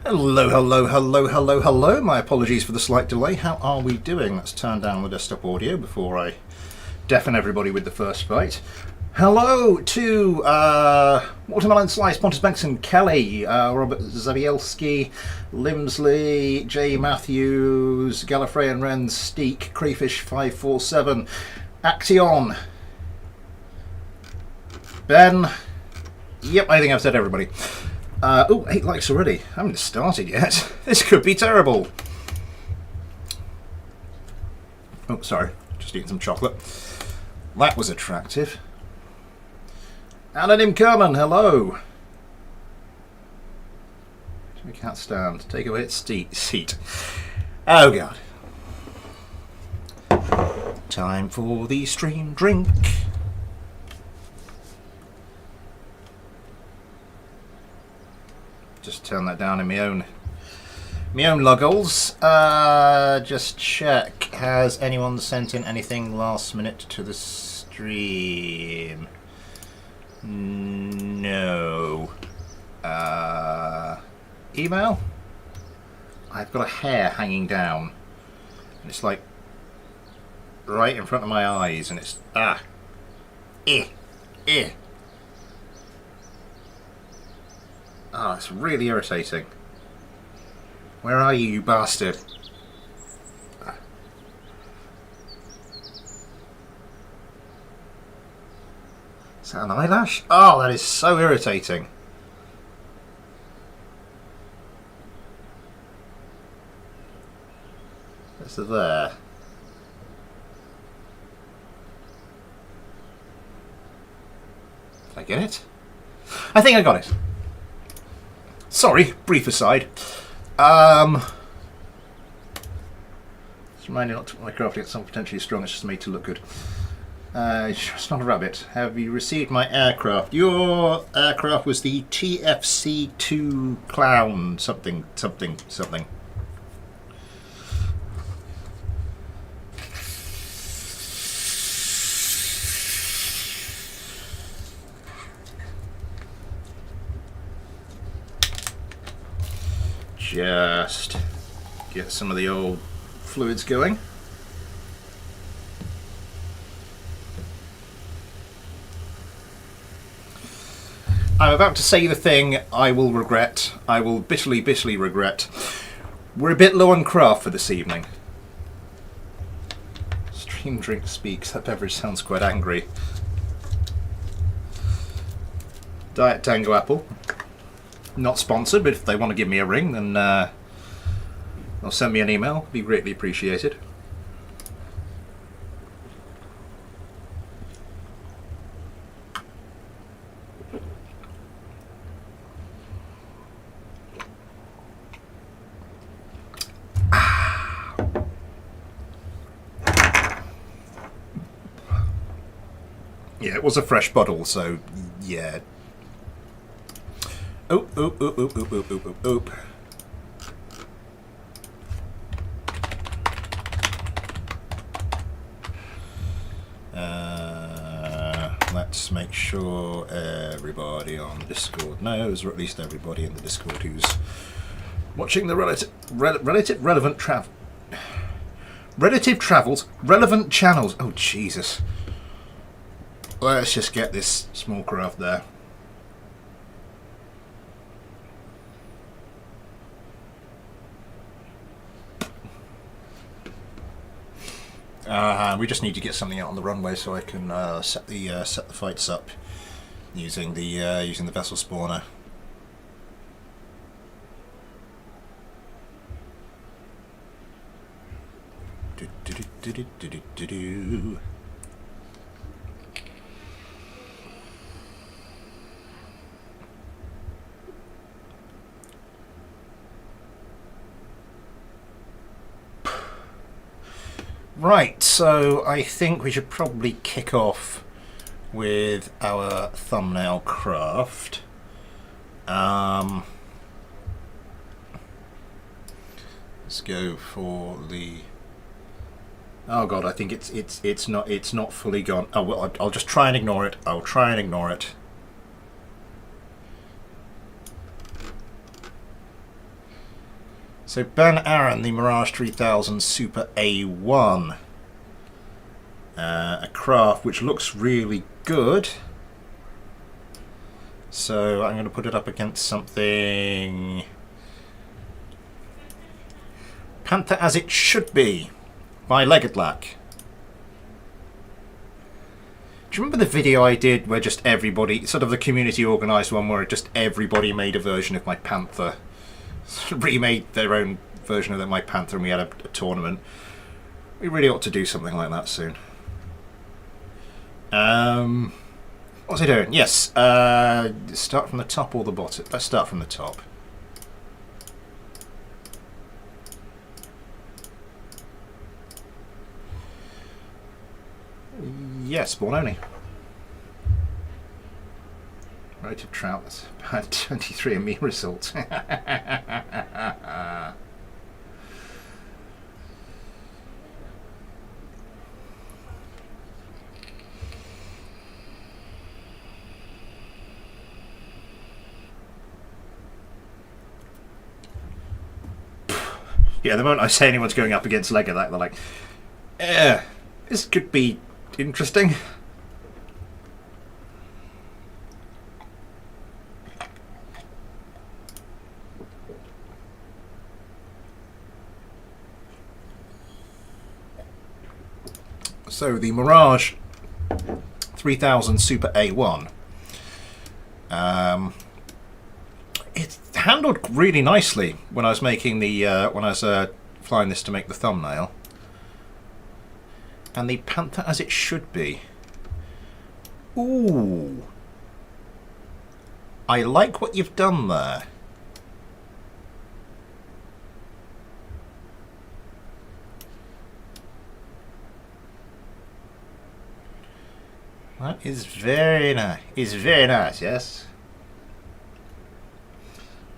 Hello, hello, hello, hello, hello. My apologies for the slight delay. How are we doing? Let's turn down the desktop audio before I deafen everybody with the first bite. Hello to Watermelon Slice, Pontus Bengtsson, Kelly, Robert Zabielski, Limsley, J. Matthews, Gallifrey and Wren, Steek, Crayfish 547, Action, Ben. Yep, I think I've said everybody. Oh, 8 likes already. I haven't started yet. This could be terrible. Oh, sorry. Just eating some chocolate. That was attractive. Anonym Kerman, hello. We can't stand. Take away its seat. Oh, God. Time for the stream drink. Just turn that down in my own luggles. Just check. Has anyone sent in anything last minute to the stream? No. Email? I've got a hair hanging down. And it's like right in front of my eyes, and it's Oh, it's really irritating. Where are you, you bastard? Is that an eyelash? Oh, that is so irritating. What's there? Did I get it? I think I got it. Sorry, brief aside. Just remind you not to put my craft to get something potentially strong, it's just made to look good. It's not a rabbit. Have you received my aircraft? Your aircraft was the TFC-2 Clown something. Just get some of the old fluids going. I'm about to say the thing I will regret. I will bitterly regret. We're a bit low on craft for this evening. Stream drink speaks. That beverage sounds quite angry. Diet Tango Apple. Not sponsored, but if they want to give me a ring, then they'll send me an email. It'd be greatly appreciated. Yeah, it was a fresh bottle, so yeah. Oop. Let's make sure everybody on the Discord knows, or at least everybody in the Discord who's watching the relevant channels. Oh, Jesus. Let's just get this small craft there. We just need to get something out on the runway so I can set the fights up using the vessel spawner. Right, so I think we should probably kick off with our thumbnail craft. Let's go for the. Oh God, I think it's not fully gone. Oh well, I'll just try and ignore it. I'll try and ignore it. So Ben Aaron, the Mirage 3000 Super A1. A craft which looks really good. So I'm going to put it up against something... Panther As It Should Be by Leggedlack. Do you remember the video I did where just everybody, sort of the community organised one where just everybody made a version of my Panther? Remade their own version of my Panther and we had a tournament. We really ought to do something like that soon. What's he doing? Yes, start from the top or the bottom? Let's start from the top. Yes, Born Only. Relative Trout, that's about 23andMe result. Yeah, the moment I say anyone's going up against Leggedlack, they're like, this could be interesting. So the Mirage 3000 Super A1, it's handled really nicely when I was making the when I was flying this to make the thumbnail. And the Panther As It Should Be. Ooh, I like what you've done there. That is very nice. It's very nice, yes.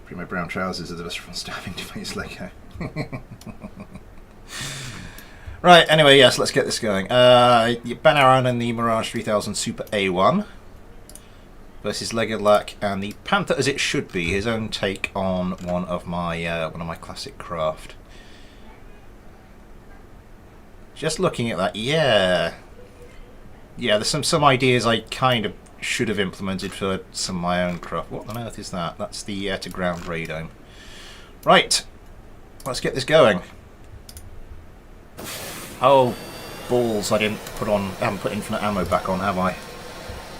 Primo brown trousers are the best from stabbing to face Lego. Right, anyway, yes, let's get this going. Ben Aaron and the Mirage 3000 Super A1 versus Leggedlack and the Panther As It Should Be, his own take on one of my classic craft. Just looking at that, yeah, there's some ideas I kind of should have implemented for some of my own craft. What on earth is that? That's the air-to-ground radome. Right, let's get this going. Oh, balls! I haven't put infinite ammo back on, have I?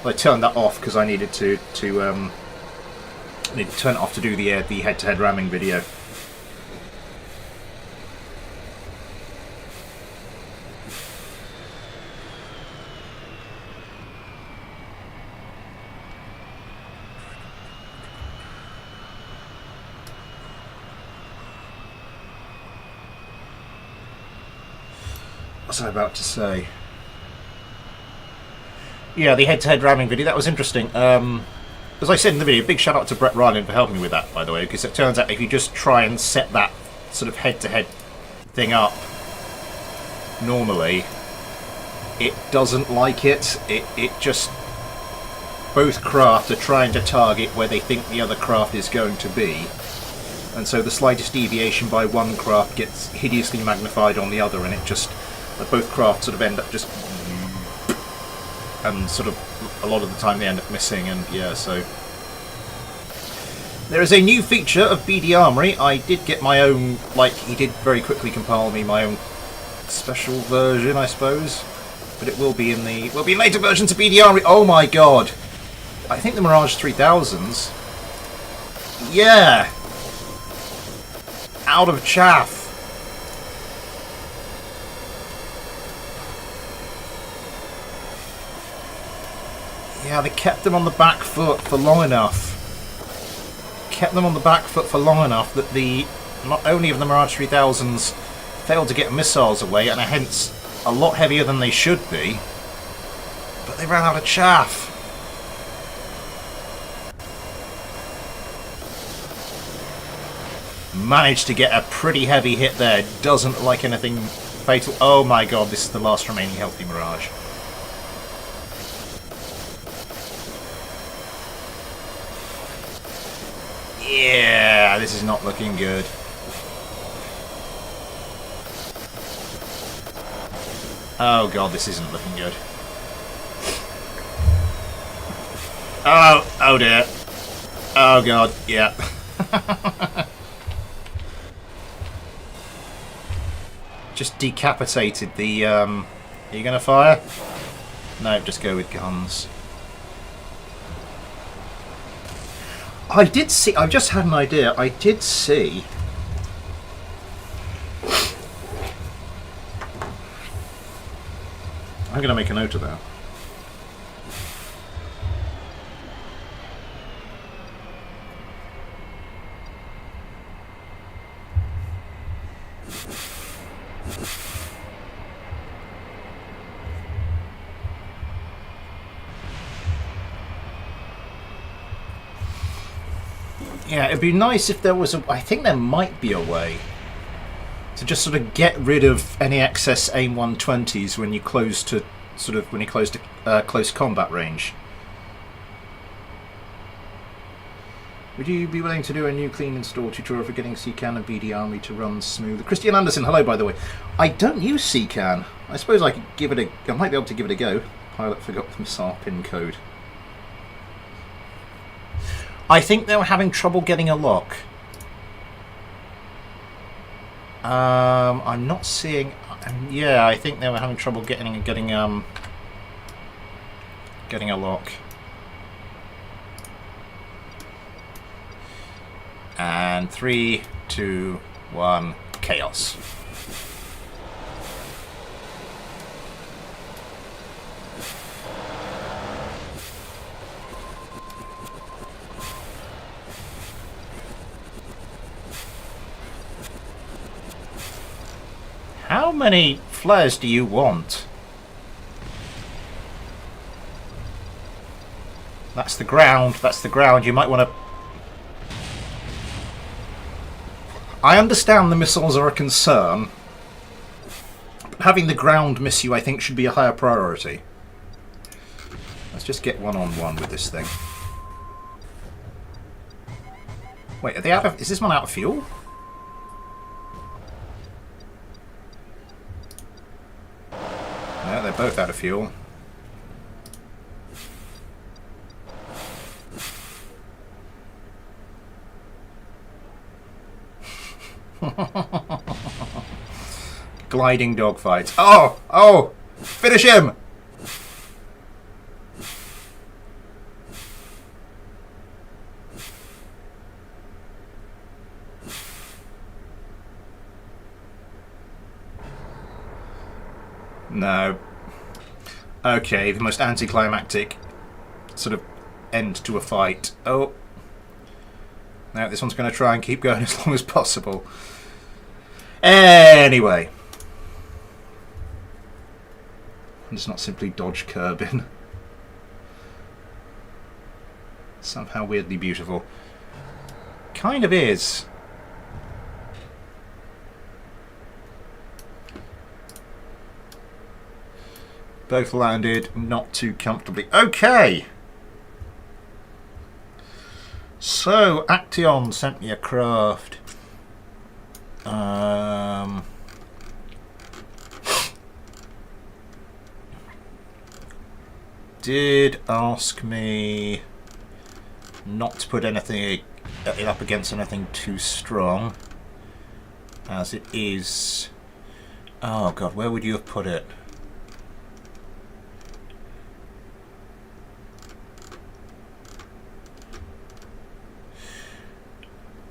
I turned that off because I needed to turn it off to do the head-to-head ramming video. What was I about to say? Yeah, the head-to-head ramming video, that was interesting. As I said in the video, big shout out to Brett Ryland for helping me with that, by the way, because it turns out if you just try and set that sort of head-to-head thing up normally, it doesn't like it. It just... Both craft are trying to target where they think the other craft is going to be. And so the slightest deviation by one craft gets hideously magnified on the other, and it just... Both craft sort of end up just, and sort of a lot of the time they end up missing, and yeah, so there is a new feature of BD Armory. I did get my own, like, he did very quickly compile me my own special version, I suppose, but it will be in later versions of BD Armory. Oh my god, I think the Mirage 3000s, yeah, out of chaff. Yeah, they kept them on the back foot for long enough. Kept them on the back foot for long enough that not only of the Mirage 3000s failed to get missiles away and are hence a lot heavier than they should be, but they ran out of chaff. Managed to get a pretty heavy hit there. Doesn't like anything fatal. Oh my god, this is the last remaining healthy Mirage. Yeah, this is not looking good. Oh god, this isn't looking good. Oh dear. Oh god, yeah. Just decapitated the, are you gonna fire? No, just go with guns. I did see, I've just had an idea, I did see... I'm gonna make a note of that. Yeah, it'd be nice if there was a... I think there might be a way to just sort of get rid of any excess AIM-120s when you close to close combat range. Would you be willing to do a new clean install tutorial for getting CCAN and BD Armory to run smoothly? Christian Anderson, hello by the way. I don't use CCAN. I suppose I could give it a... I might be able to give it a go. Pilot forgot the missile pin code. I think they were having trouble getting a lock. I'm not seeing... yeah, I think they were having trouble getting a lock. And 3, 2, 1, chaos. How many flares do you want? That's the ground. That's the ground. You might want to... I understand the missiles are a concern, but having the ground miss you, I think, should be a higher priority. Let's just get one-on-one with this thing. Wait, are they out of... Is this one out of fuel? No, they're both out of fuel. Gliding dogfights. Oh! Oh! Finish him! No. Okay, the most anticlimactic sort of end to a fight. Oh. Now this one's going to try and keep going as long as possible. Anyway. It's not simply dodge Kerbin. Somehow weirdly beautiful. Kind of is. Both landed not too comfortably. Okay! So, Action sent me a craft. Did ask me not to put anything up against anything too strong, as it is. Oh god, where would you have put it?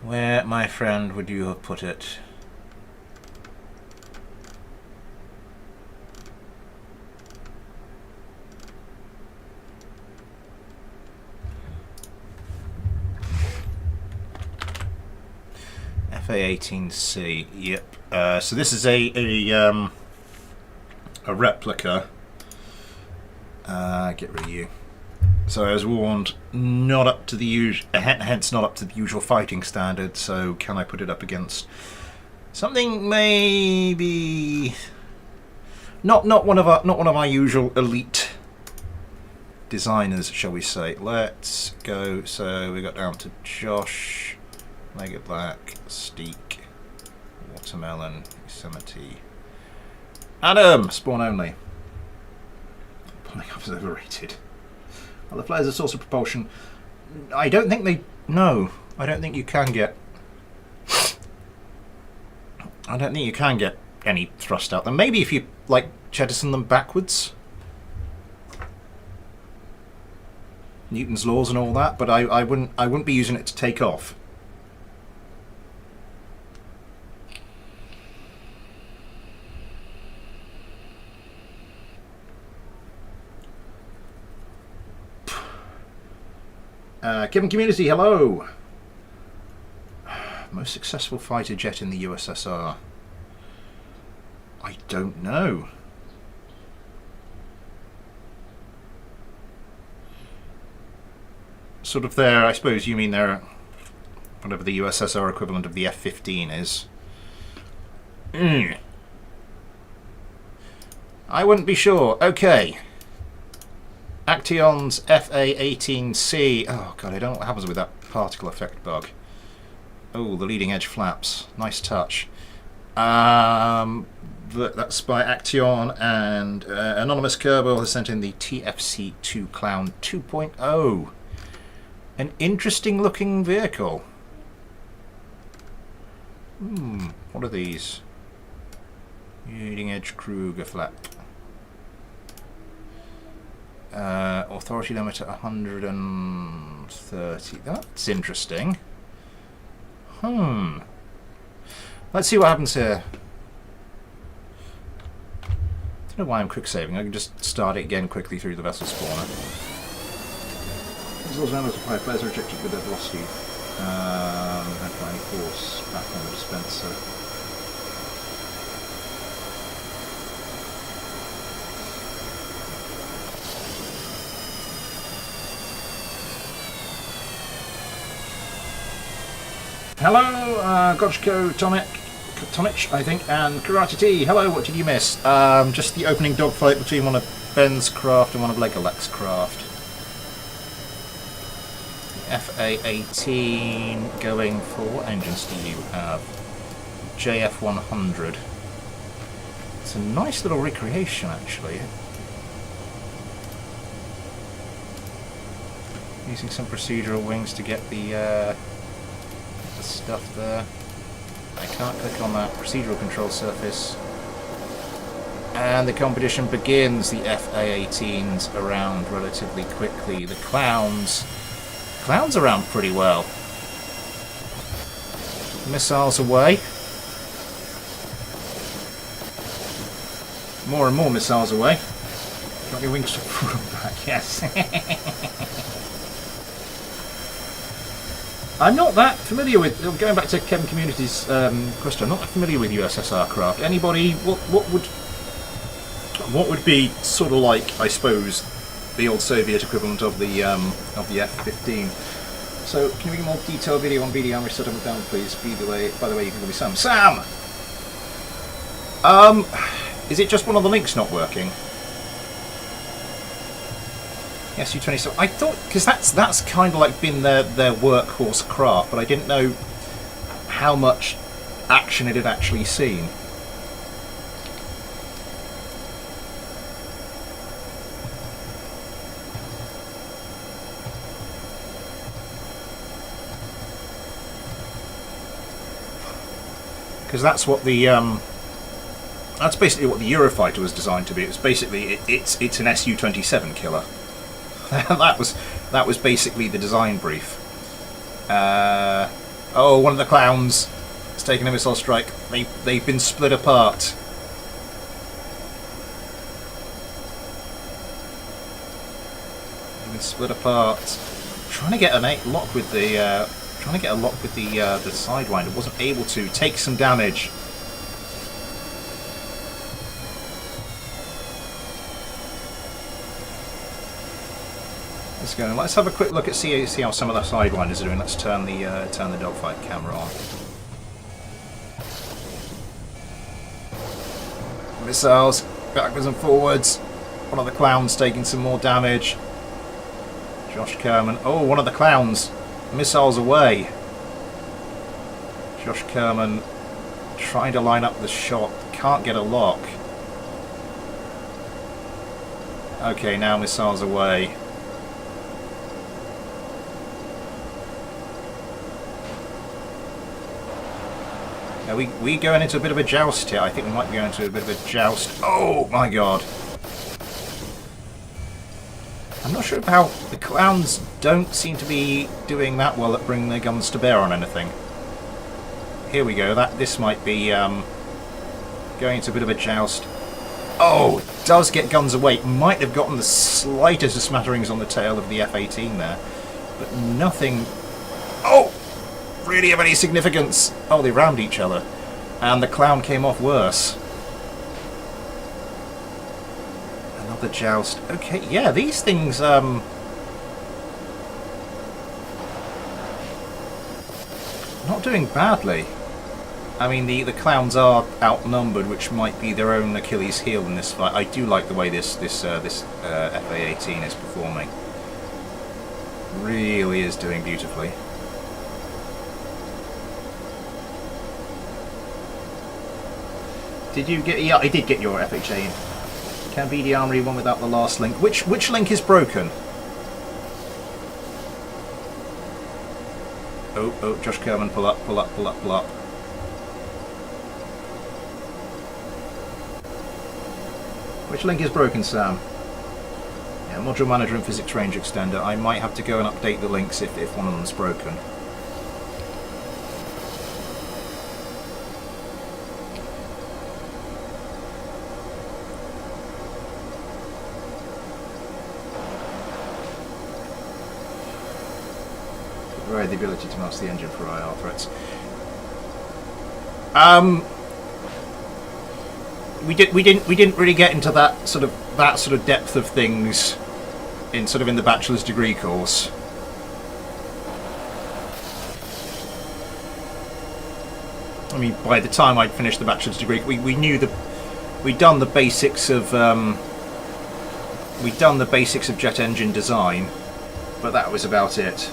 Where, my friend, would you have put it? FA-18C, yep. So this is a replica. Get rid of you. So I was warned, not up to the usual, hence not up to the usual fighting standard. So can I put it up against something maybe not one of our usual elite designers, shall we say? Let's go. So we got down to Josh, Mega Black, Steak, Watermelon, Yosemite, Adam! Spawn only. Pulling up is overrated. Well, the flare's a source of propulsion. I don't think they... No. I don't think you can get... I don't think you can get any thrust out them. Maybe if you, like, jettison them backwards. Newton's laws and all that, but I wouldn't be using it to take off. Kevin Community, hello! Most successful fighter jet in the USSR? I don't know. Sort of their, I suppose you mean their, whatever the USSR equivalent of the F-15 is. I wouldn't be sure. Okay. Action's FA-18C. Oh god, I don't know what happens with that particle effect bug. Oh, the leading edge flaps. Nice touch. That's by Action, and Anonymous Kerbal has sent in the TFC-2 Clown 2.0. An interesting looking vehicle. What are these? Leading edge Kruger flap. Authority limit at 130. That's interesting. Let's see what happens here. Don't know why I'm quick saving. I can just start it again quickly through the vessel spawner. Those members of fire flares are ejected with their velocity. Don't apply any force back on the dispenser. Hello, Gotchko, Tomich, I think, and Karate T. Hello, what did you miss? Just the opening dogfight between one of Ben's craft and one of Legolek's craft. FA-18 going for... What engines do you have? JF-100. It's a nice little recreation, actually. Using some procedural wings to get the stuff there. I can't click on that procedural control surface. And the competition begins. The FA-18s around relatively quickly. The clowns around pretty well. Missiles away. More and more missiles away. Got your wings back, yes. I'm not that familiar with, going back to Kevin Community's question, I'm not that familiar with USSR craft. Anybody, what would be sort of like, I suppose, the old Soviet equivalent of the F-15? So, can you give me more detailed video on BD Armory setup and down, please? By the way, you can call me Sam. Sam! Is it just one of the links not working? Yes, U-27. I thought, because that's kind of like been their workhorse craft, but I didn't know how much action it had actually seen. Because that's what the that's basically what the Eurofighter was designed to be. It was basically it's an Su-27 killer. that was basically the design brief. Oh, one of the clowns has taken a missile strike. They've been split apart. They've been split apart. Trying to get a lock with the Sidewinder. Wasn't able to. Take some damage. Let's go. Let's have a quick look at see how some of the Sidewinders are doing. Let's turn the dogfight camera on. Missiles backwards and forwards. One of the clowns taking some more damage. Josh Kerman. Oh, one of the clowns. Missiles away. Josh Kerman trying to line up the shot. Can't get a lock. Okay, now missiles away. Are we going into a bit of a joust here? I think we might be going into a bit of a joust. Oh my god. I'm not sure how the clowns don't seem to be doing that well at bringing their guns to bear on anything. Here we go. This might be going into a bit of a joust. Oh, it does get guns away. Might have gotten the slightest of smatterings on the tail of the F-18 there, but nothing. Oh, really of any significance. Oh, they rammed each other, and the clown came off worse. Another joust. Okay, yeah, these things not doing badly. I mean, the clowns are outnumbered, which might be their own Achilles heel in this fight. I do like the way this FA-18 is performing. Really is doing beautifully. Did you get? Yeah, I did get your FH-18. Can be the Armory one without the last link. Which link is broken? Oh, Josh Kerman, pull up, pull up, pull up, pull up. Which link is broken, Sam? Yeah, Module Manager and Physics Range Extender. I might have to go and update the links if one of them's broken. Provide the ability to master the engine for IR threats. We didn't really get into that sort of depth of things in the bachelor's degree course. I mean, by the time I'd finished the bachelor's degree, we knew that we'd done the basics of jet engine design, but that was about it.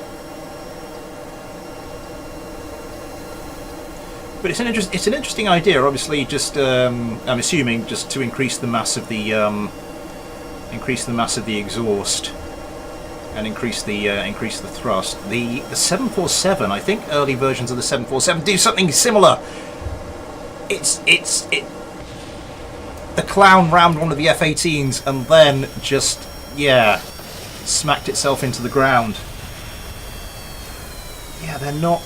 But it's an interesting idea. Obviously, just I'm assuming just to increase the mass of the exhaust and increase the thrust. The 747, I think early versions of the 747 do something similar. The clown rammed one of the F-18s and then just smacked itself into the ground. Yeah, they're not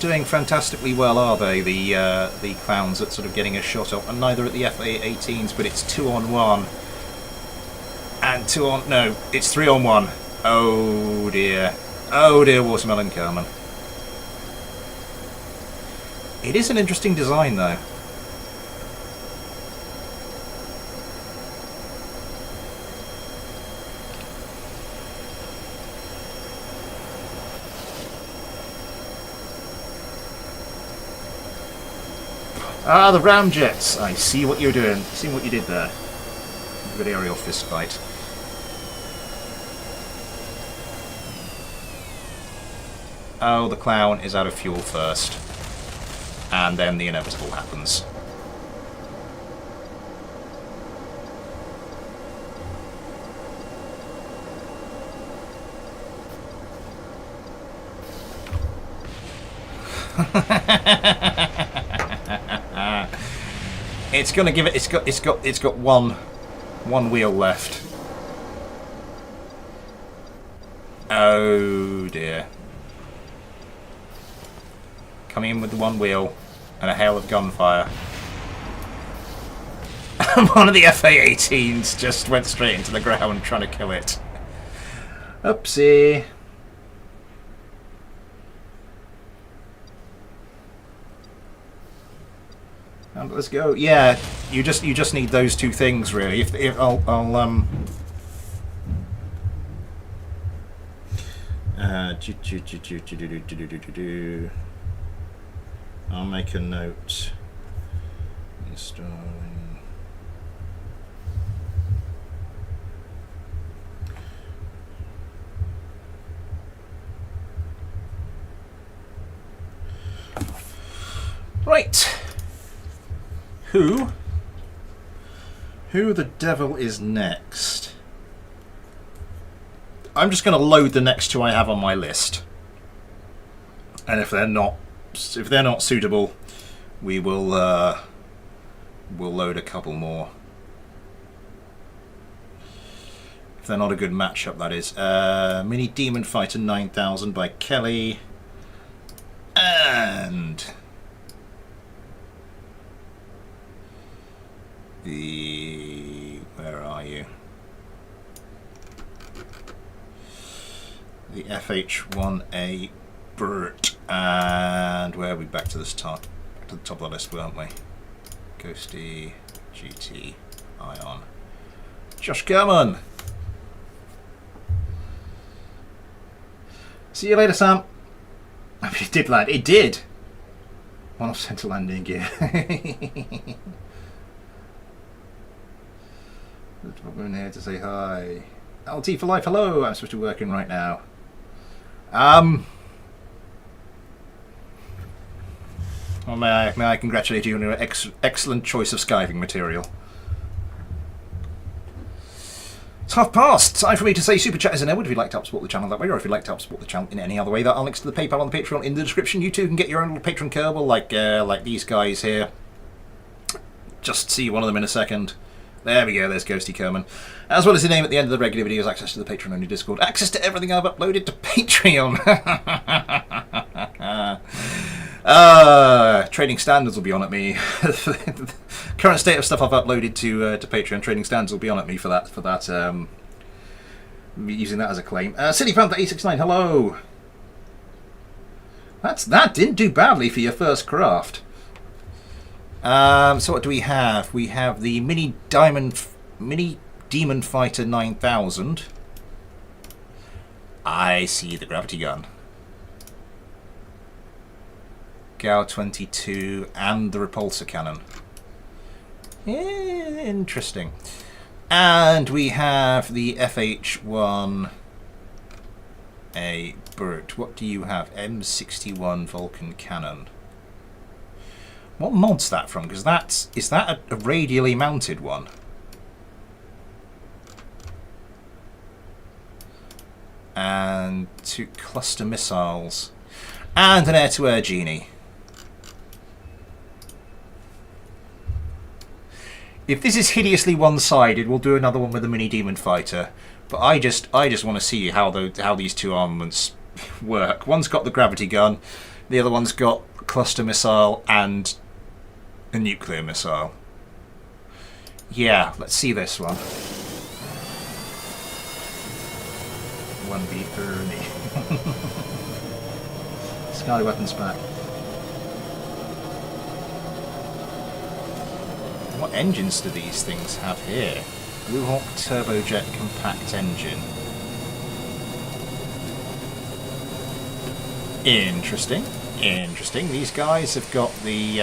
doing fantastically well, are they? The clowns at sort of getting a shot off, and neither at the FA-18s. But it's 2-on-1 and it's 3-on-1. Oh dear, Watermelon Kerman. It is an interesting design, though. Ah, the ramjets! I see what you're doing. See what you did there. Good aerial fist fight. Oh, the clown is out of fuel first. And then the inevitable happens. It's gonna give it. It's got one wheel left. Oh dear! Coming in with the one wheel and a hail of gunfire. One of the FA-18s just went straight into the ground trying to kill it. Oopsie. And let's go. Yeah, you just need those two things really. If I'll make a note. Installing. Right. Who the devil is next? I'm just going to load the next two I have on my list, and if they're not suitable, we will we'll load a couple more. If they're not a good matchup, that is. Mini Demon Fighter 9000 by Kelly, and where are you? The FH1A Brute, and where are we? Back to the top of the list, weren't we? Ghosty, GT, Ion, Josh Kerman. See you later, Sam. I mean, it did land. It did. One-off center landing gear. I'm in here to say hi. LT for life. Hello. I'm supposed to be working right now. Well, may I congratulate you on your excellent choice of skiving material. It's half past. Time for me to say super chat is enabled if you'd like to help support the channel that way, or if you'd like to help support the channel in any other way. There are links to the PayPal and the Patreon in the description. You too can get your own little Patreon Kerbal, like these guys here. Just see one of them in a second. There we go, there's Ghosty Kerman. As well as the name at the end of the regular videos, access to the Patreon-only Discord, access to everything I've uploaded to Patreon. Trading standards will be on at me. Current state of stuff I've uploaded to Patreon, trading standards will be on at me for that, using that as a claim. Silly Panther 869, hello. That didn't do badly for your first craft. So what do we have? We have the Mini Demon Fighter 9000. I see the gravity gun. Gao 22 and the repulsor cannon. Interesting. And we have the FH1A Brute. What do you have? M61 Vulcan cannon. What mod's that from? Because is that a radially mounted one? And 2 cluster missiles. And an air-to-air genie. If this is hideously one-sided, we'll do another one with the Mini Demon Fighter. But I just want to see how these two armaments work. One's got the gravity gun, the other one's got a cluster missile and a nuclear missile. Yeah, let's see this one. 1B Ernie. Sky weapons back. What engines do these things have here? Blue Hawk turbojet compact engine. Interesting. Interesting. These guys have got the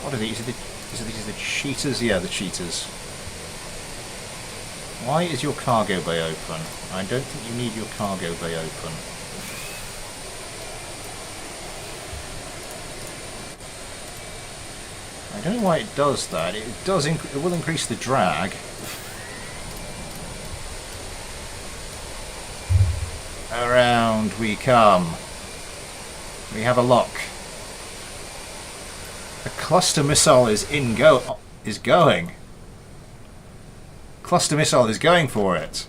what are these? These are the cheaters? Yeah, the cheaters. Why is your cargo bay open? I don't think you need your cargo bay open. I don't know why it does that. It will increase the drag. Around we come. We have a lock. A cluster missile is going. Cluster missile is going for it.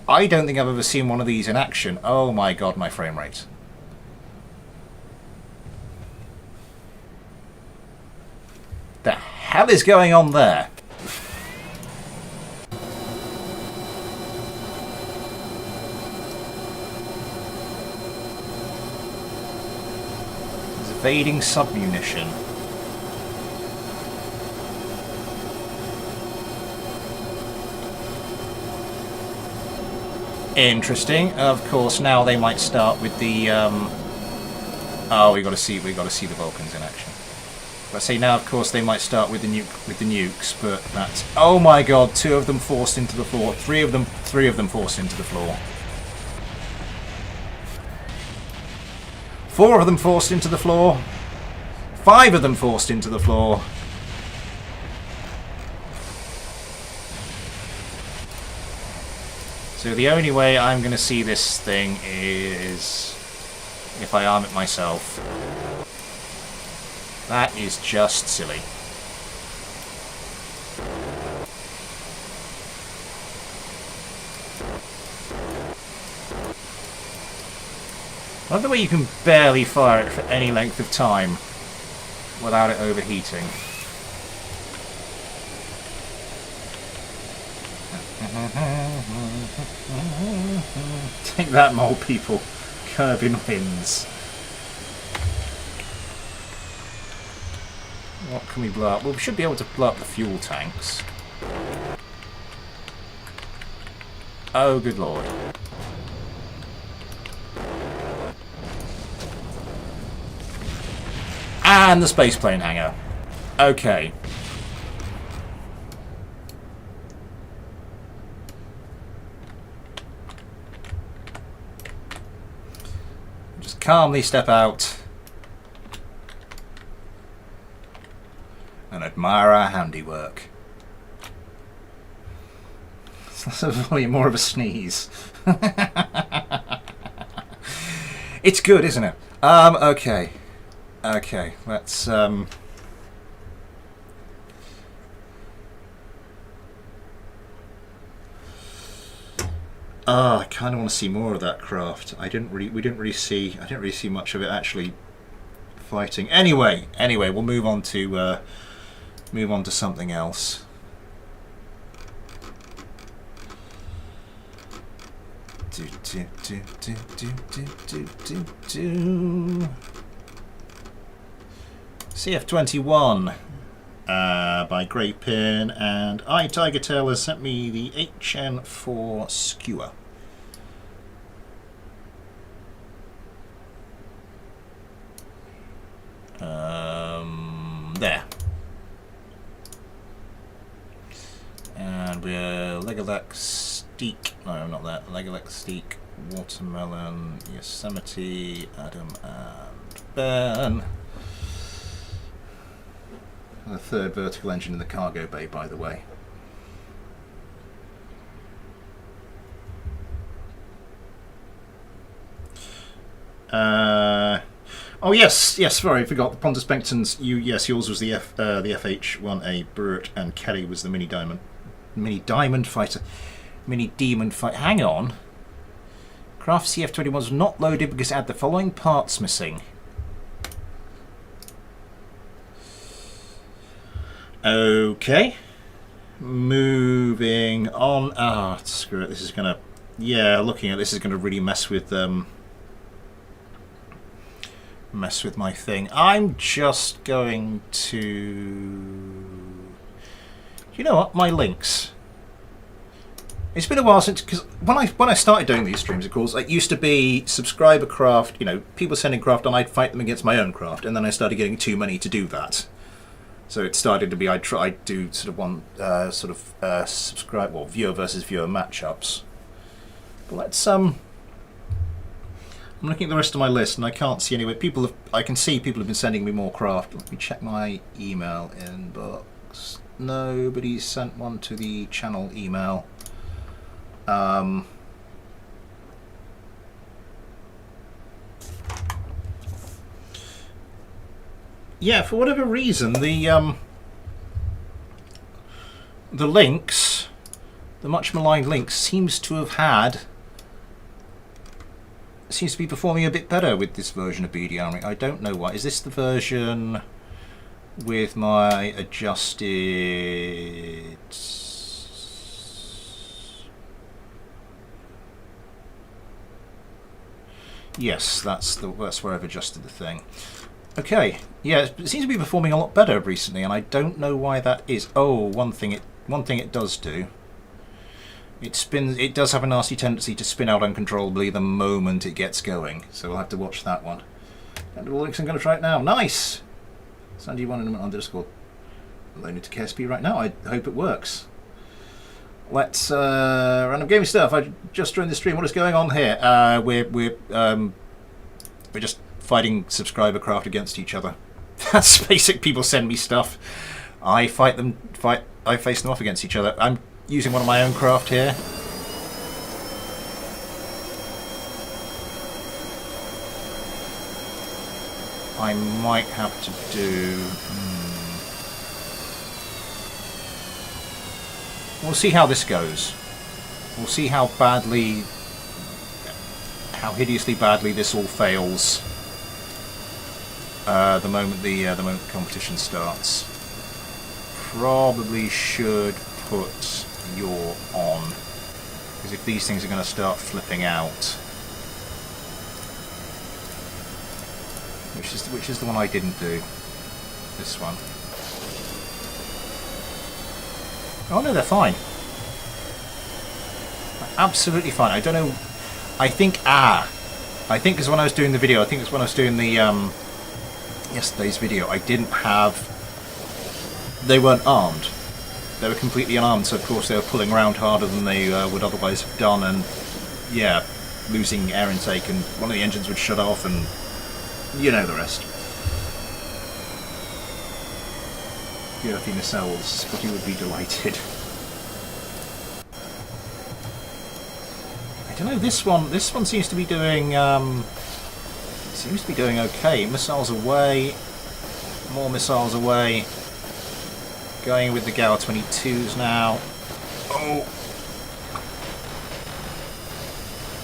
I don't think I've ever seen one of these in action. Oh my god, my frame rate. The hell is going on there? It's evading submunition. Interesting. Of course, now they might start with the. Oh, we got to see the Vulcans in action. I say now, of course, they might start with the nukes, but that's. Oh my God! 2 of them forced into the floor. 3 of them forced into the floor. 4 of them forced into the floor. 5 of them forced into the floor. So the only way I'm going to see this thing is if I arm it myself. That is just silly. I love the way you can barely fire it for any length of time without it overheating. Take that, mole people. Kerbin wins. What can we blow up? Well, we should be able to blow up the fuel tanks. Oh, good lord. And the spaceplane hangar. Okay. Just calmly step out and admire our handiwork. That's probably more of a sneeze. It's good, isn't it? Okay. Okay, let's I kind of want to see more of that craft. I didn't really see much of it actually fighting. Anyway, we'll move on to something else. CF21 by Great Pin, and Tiger Tail has sent me the HN4 skewer. There. And we're Legolek Steak. No, not that. Legolek Steak, Watermelon, Yosemite, Adam, and Ben. The third vertical engine in the cargo bay, by the way. Oh yes, sorry, I forgot. The Pontus Bengtons. Yours was the FH1A Burt, and Kelly was the mini diamond fighter. Mini demon fight. Hang on. Craft CF21 was not loaded because it had the following parts missing. Okay, moving on. Screw it. This is gonna, looking at this is gonna really mess with my thing. I'm just going to, you know what? My links. It's been a while since, because when I started doing these streams, of course, it used to be subscriber craft. You know, people sending craft, and I'd fight them against my own craft, and then I started getting too many to do that. So it started to be I'd do sort of one subscribe viewer versus viewer matchups. But let's I'm looking at the rest of my list and I can't see anywhere. I can see people have been sending me more craft. Let me check my email inbox. Nobody sent one to the channel email. Yeah, for whatever reason, the links, the much maligned links, seems to be performing a bit better with this version of BD Armory. I don't know why. Is this the version with my adjusted? Yes, that's where I've adjusted the thing. Okay, yeah, it seems to be performing a lot better recently, and I don't know why that is. Oh, one thing it does do. It does have a nasty tendency to spin out uncontrollably the moment it gets going, so we'll have to watch that one. And I'm going to try it now. Nice. Sandy1 on Discord. I'm loading to KSP right now. I hope it works. Let's random gaming stuff. I just joined the stream. What is going on here? We're just fighting subscriber craft against each other. That's basic. People send me stuff. I face them off against each other. I'm using one of my own craft here. I might have to do... We'll see how this goes. We'll see how hideously badly this all fails the moment the competition starts. Probably should put your on, because if these things are going to start flipping out, which is the one I didn't do, this one. Oh no, they're fine. Absolutely fine. I don't know. I think because when I was doing the video, I think it's when I was doing the yesterday's video, I didn't have. They weren't armed. They were completely unarmed, so of course they were pulling around harder than they would otherwise have done, and yeah, losing air intake, and one of the engines would shut off, and you know the rest. The earthy nacelles, Scotty would be delighted. I don't know, this one seems to be doing okay. Missiles away, more missiles away. Going with the Gower 22s now. Oh,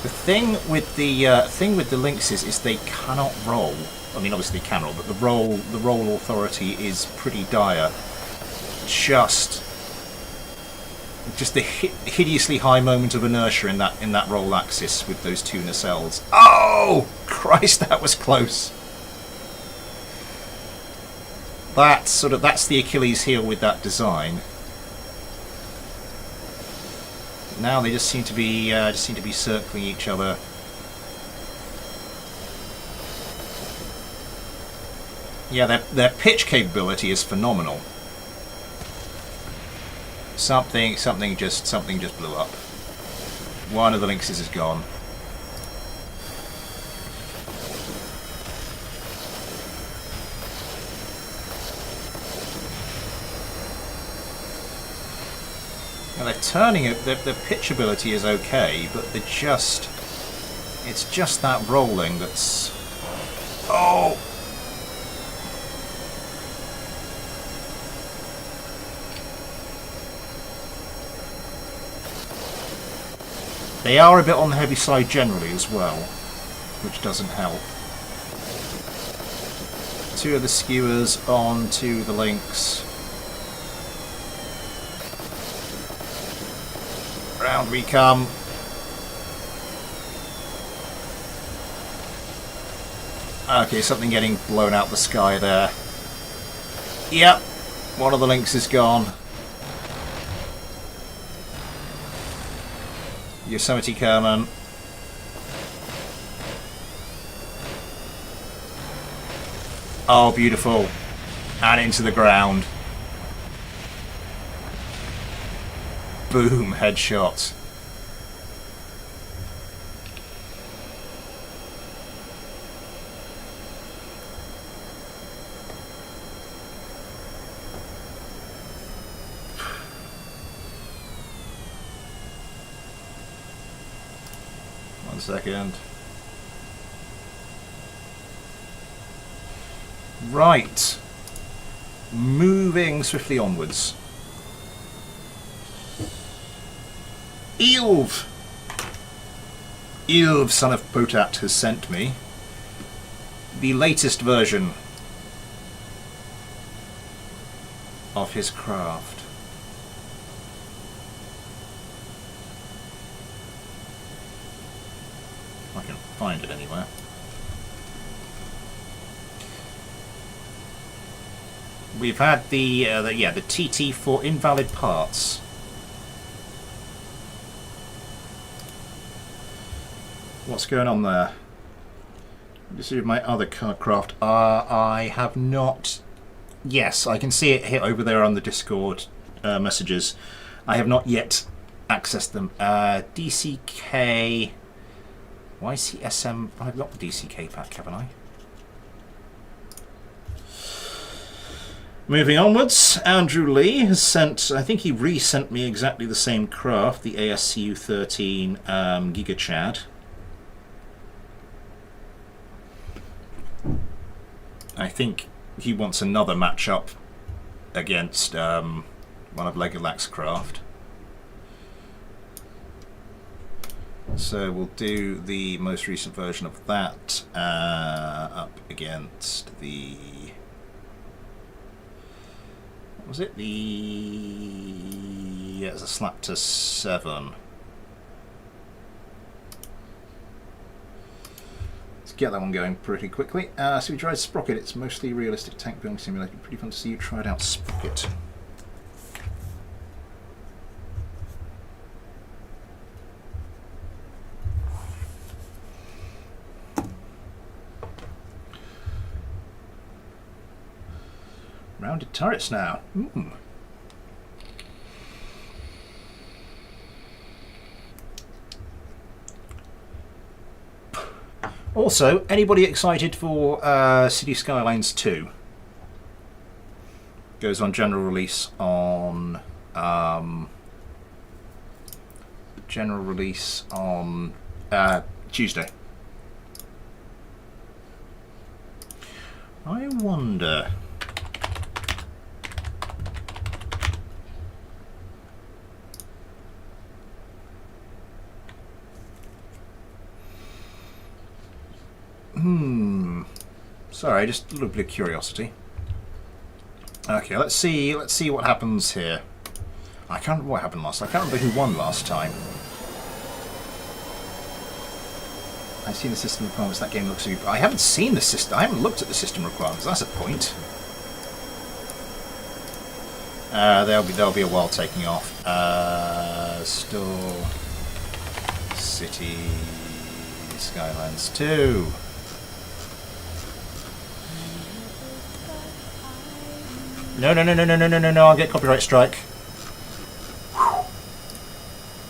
the thing with the Lynxes is they cannot roll. I mean, obviously they can roll, but the roll authority is pretty dire. Just the hideously high moment of inertia in that roll axis with those two nacelles. Oh Christ, that was close. That's the Achilles heel with that design. Now they just seem to be circling each other. Yeah, their pitch capability is phenomenal. Something just blew up. One of the Lynxes is gone. Now they're turning it. Their pitch ability is okay, but it's just that rolling that's. Oh. They are a bit on the heavy side generally as well, which doesn't help. Two of the skewers on to the Lynx. Round we come. Okay, something getting blown out the sky there. Yep, one of the Lynx is gone. Yosemite Kerman. Oh, beautiful. And into the ground. Boom, headshot. One second. Right. Moving swiftly onwards. Eilv, son of Potat, has sent me the latest version of his craft. I can find it anywhere. We've had the TT for invalid parts. What's going on there? This is my other craft. I have not. Yes, I can see it here over there on the Discord messages. I have not yet accessed them. DCK. YCSM. I've got the DCK pack, haven't I? Moving onwards, Andrew Lee has sent. I think he resent me exactly the same craft, the ASCU 13 Giga Chad. I think he wants another matchup against one of Legulax's craft. So we'll do the most recent version of that up against the... What was it? Yeah, it's a Slaptor 7. Let's get that one going pretty quickly. So we tried Sprocket. It's mostly realistic tank building simulator. Pretty fun to see you tried out Sprocket. Rounded turrets now. Mm. Also, anybody excited for City Skylines 2? Goes on general release on Tuesday. I wonder. Sorry, just a little bit of curiosity. Okay, let's see what happens here. I can't remember what happened last. I can't remember who won last time. I've seen the system requirements. That game looks super. I haven't seen the system. I haven't looked at the system requirements. That's a point. There'll be a while taking off. Store City Skylines 2. No! I'll get copyright strike.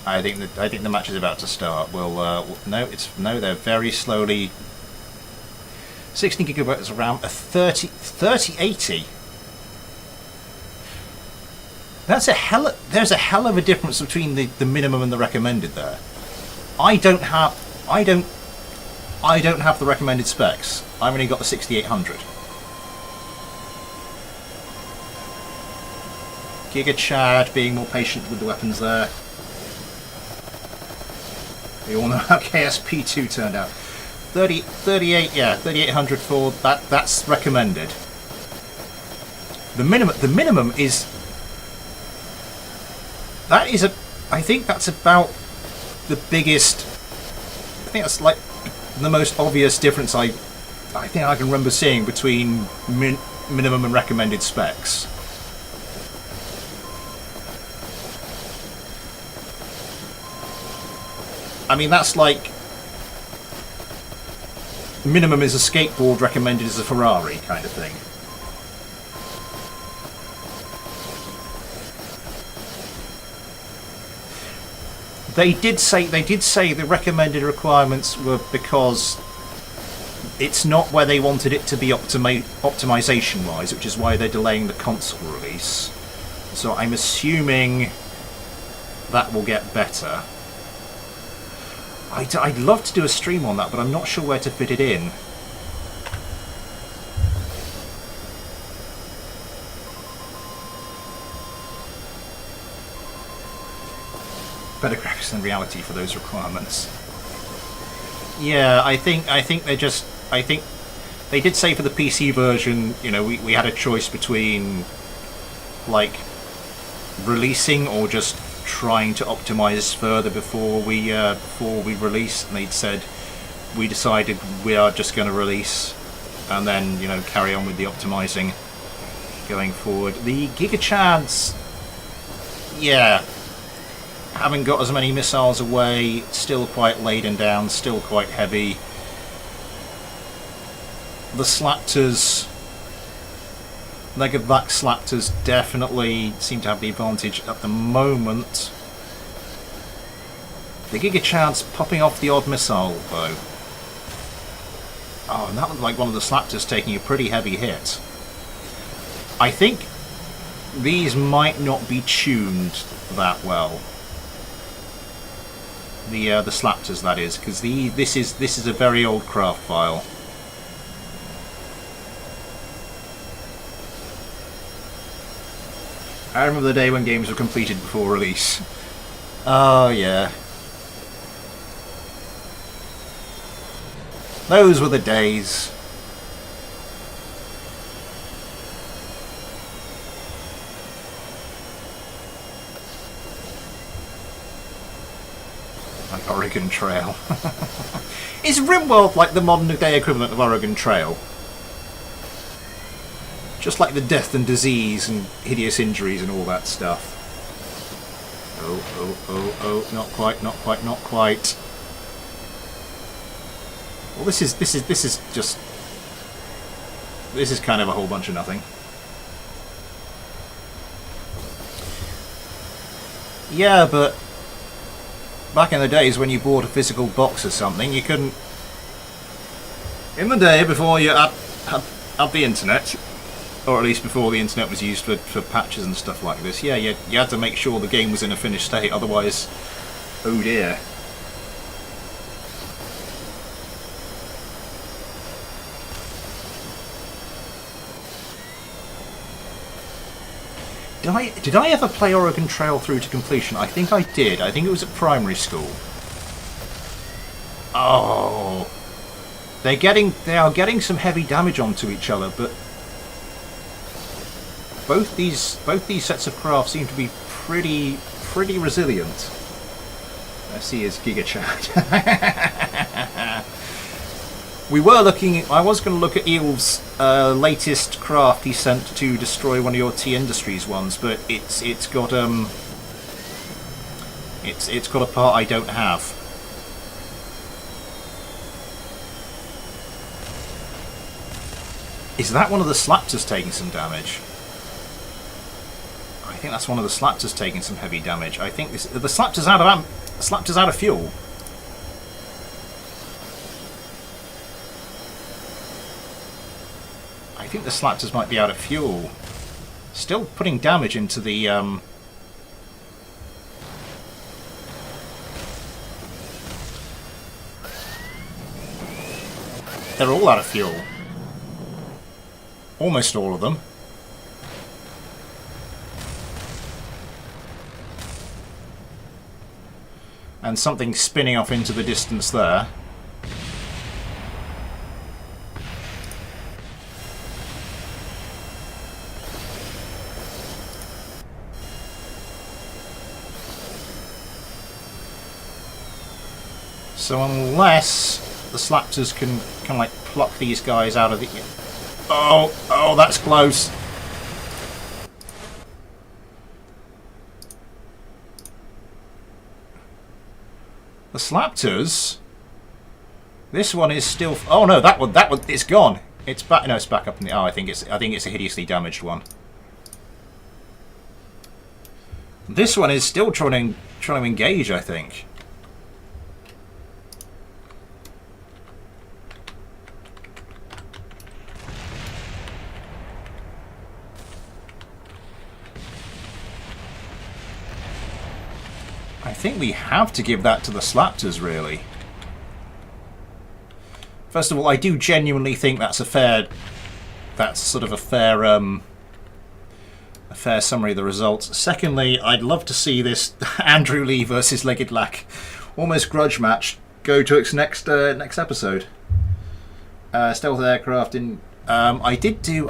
I think the match is about to start. No, they're very slowly. 16 gigabytes RAM, a 3080. There's a hell of a difference between the minimum and the recommended there. I don't have the recommended specs. I've only got the 6800. Giga Chad being more patient with the weapons there. We all know how KSP2 turned out. 3800 for that. That's recommended. The minimum is. That is I think that's about the biggest. I think that's like the most obvious difference I think I can remember seeing between minimum and recommended specs. I mean, that's like minimum is a skateboard, recommended is a Ferrari kind of thing. They did say the recommended requirements were because it's not where they wanted it to be optimization wise, which is why they're delaying the console release. So I'm assuming that will get better. I'd love to do a stream on that, but I'm not sure where to fit it in. Better graphics than reality for those requirements. Yeah, I think they did say for the PC version, you know, we had a choice between like releasing or just trying to optimize further before we release, and they'd said we decided we are just going to release and then, you know, carry on with the optimizing going forward. The Giga Chads, yeah, haven't got as many missiles away, still quite laden down, still quite heavy. The Slaptors, Legavac Slaptors definitely seem to have the advantage at the moment. The Giga Chad's popping off the odd missile though. Oh, and that looked like one of the Slaptors taking a pretty heavy hit. I think these might not be tuned that well. The Slaptors, that is, because this is a very old craft file. I remember the day when games were completed before release. Oh, yeah. Those were the days. Like Oregon Trail. Is RimWorld like the modern day equivalent of Oregon Trail? Just like the death and disease and hideous injuries and all that stuff. Oh, not quite, not quite, not quite. Well, this is kind of a whole bunch of nothing. Yeah, but back in the days when you bought a physical box or something, you couldn't. In the day before you had the internet, or at least before the internet was used for patches and stuff like this, yeah, you had to make sure the game was in a finished state, otherwise, oh dear. Did I ever play Oregon Trail through to completion? I think I did. I think it was at primary school. Oh, they are getting some heavy damage onto each other, but both these sets of craft seem to be pretty resilient. I see his Giga Chat. We were looking. I was going to look at Eel's latest craft he sent to destroy one of your T Industries ones, but it's got a part I don't have. Is that one of the Slaptors taking some damage? I think that's one of the Slaptors taking some heavy damage. I think the Slaptor's out of Slaptor's out of fuel. I think the Slaptors might be out of fuel. Still putting damage into the They're all out of fuel. Almost all of them. And something spinning off into the distance there. So unless the Slaptors can like pluck these guys out of the... Oh, that's close. The Slaptors. This one is still. Oh no, that one, it's gone. It's back. No, it's back up in the. Oh, I think it's a hideously damaged one. This one is still trying to engage, I think. I think we have to give that to the Slaptors, really. First of all, I do genuinely think that's a fair summary of the results. Secondly, I'd love to see this Andrew Lee versus Legged Lack almost grudge match go to its next episode. Stealth aircraft in. I did do.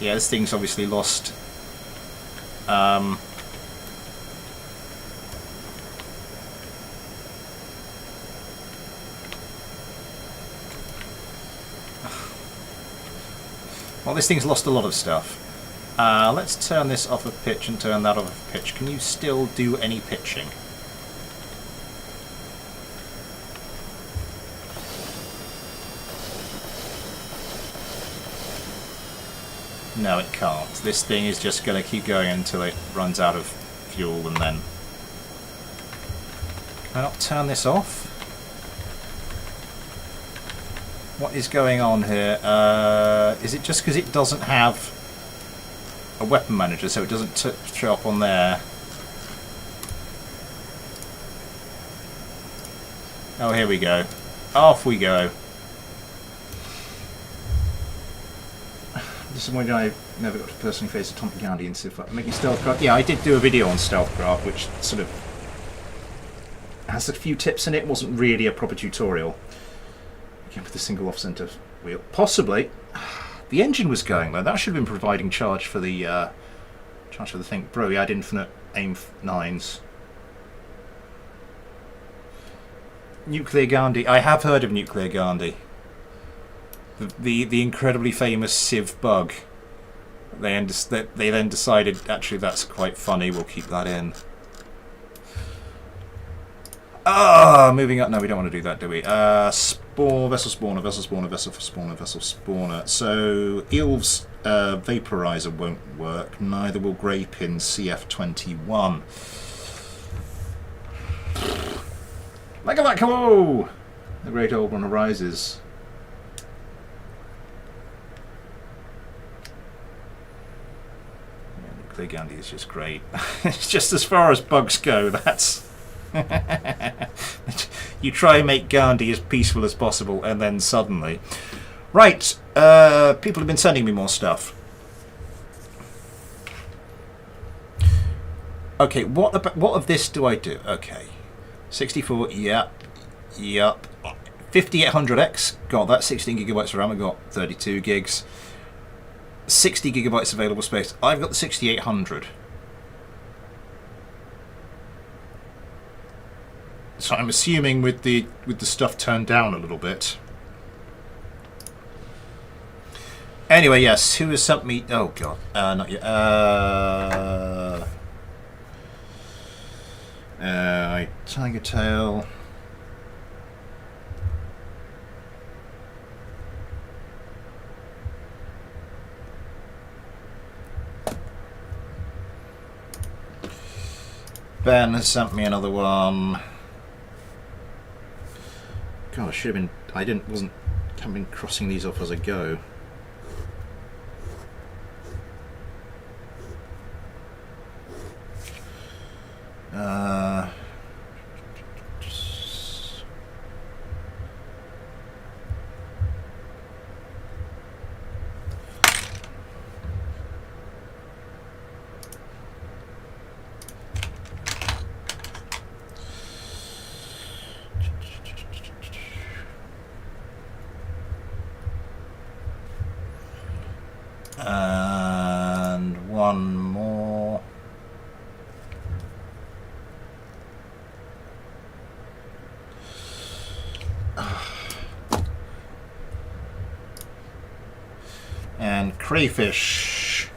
Yeah, this thing's obviously lost. Well, this thing's lost a lot of stuff. Let's turn this off of pitch and turn that off of pitch. Can you still do any pitching? No, it can't. This thing is just going to keep going until it runs out of fuel, and then... Can I not turn this off? What is going on here? Is it just because it doesn't have a weapon manager, so it doesn't show up on there? Oh, here we go. Off we go. Disappointed I never got to personally face Atomic Gandhi in making Stealthcraft. Yeah, I did do a video on Stealthcraft, which sort of has a few tips in it. It wasn't really a proper tutorial. Again, with a single off-center wheel. Possibly. The engine was going though. That should have been providing charge for the thing. Bro, he had infinite aim 9s. Nuclear Gandhi. I have heard of Nuclear Gandhi. The incredibly famous Civ bug. They then decided actually that's quite funny. We'll keep that in. Moving up. No, we don't want to do that, do we? Vessel spawner, vessel spawner, vessel spawner, vessel spawner. So Eel's vaporizer won't work. Neither will Grapin CF21. Look at that! Hello! The great old one arises. Nuclear Gandhi is just great. It's just as far as bugs go. That's. You try and make Gandhi as peaceful as possible, and then suddenly, right? People have been sending me more stuff. Okay, what of this do I do? Okay, 64. Yep. 5800X. Got that. 16 gigabytes of RAM. I got 32 gigs. 60 gigabytes available space. I've got the 6800. So I'm assuming with the stuff turned down a little bit. Anyway, yes, who has sent me? Oh god, not yet. Tiger Tail. Ben has sent me another one. God, I should have been. Haven't been crossing these off as I go. And one more. And crayfish.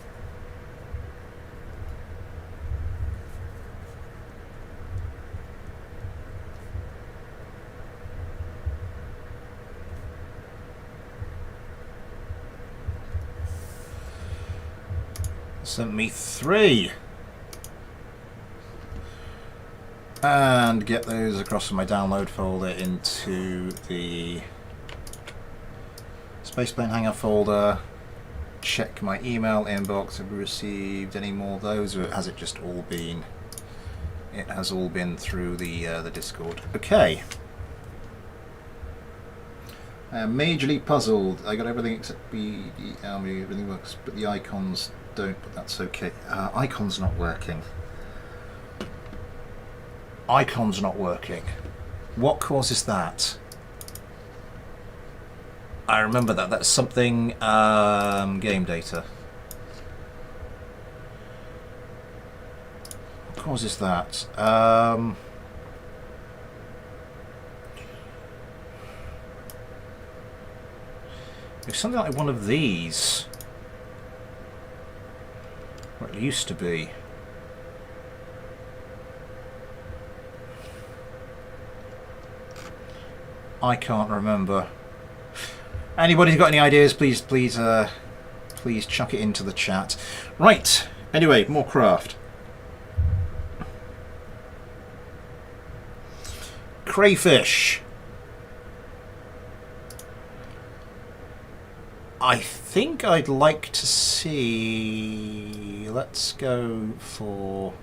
Sent me 3. And get those across from my download folder into the Spaceplane Hangar folder. Check my email inbox. Have we received any more of those, or has it just all been? It has all been through the Discord. Okay. I am majorly puzzled. I got everything except the Armory. Everything works, but the icons don't. But that's okay. Icons not working. Icons not working. What causes that? I remember that. That's something game data. What causes that? It's something like one of these. Or it used to be. I can't remember. Anybody's got any ideas, please chuck it into the chat. Right, anyway, more craft. Crayfish. I think I'd like to see... Let's go for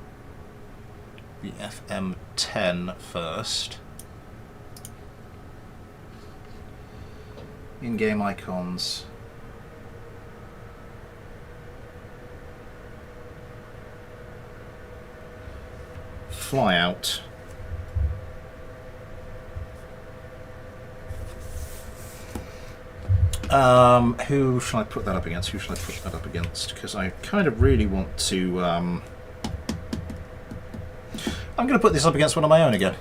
the FM10 first. In-game icons. fly out. Who shall I put that up against? Who shall I put that up against? Because I kind of really want to... I'm going to put this up against one of my own again.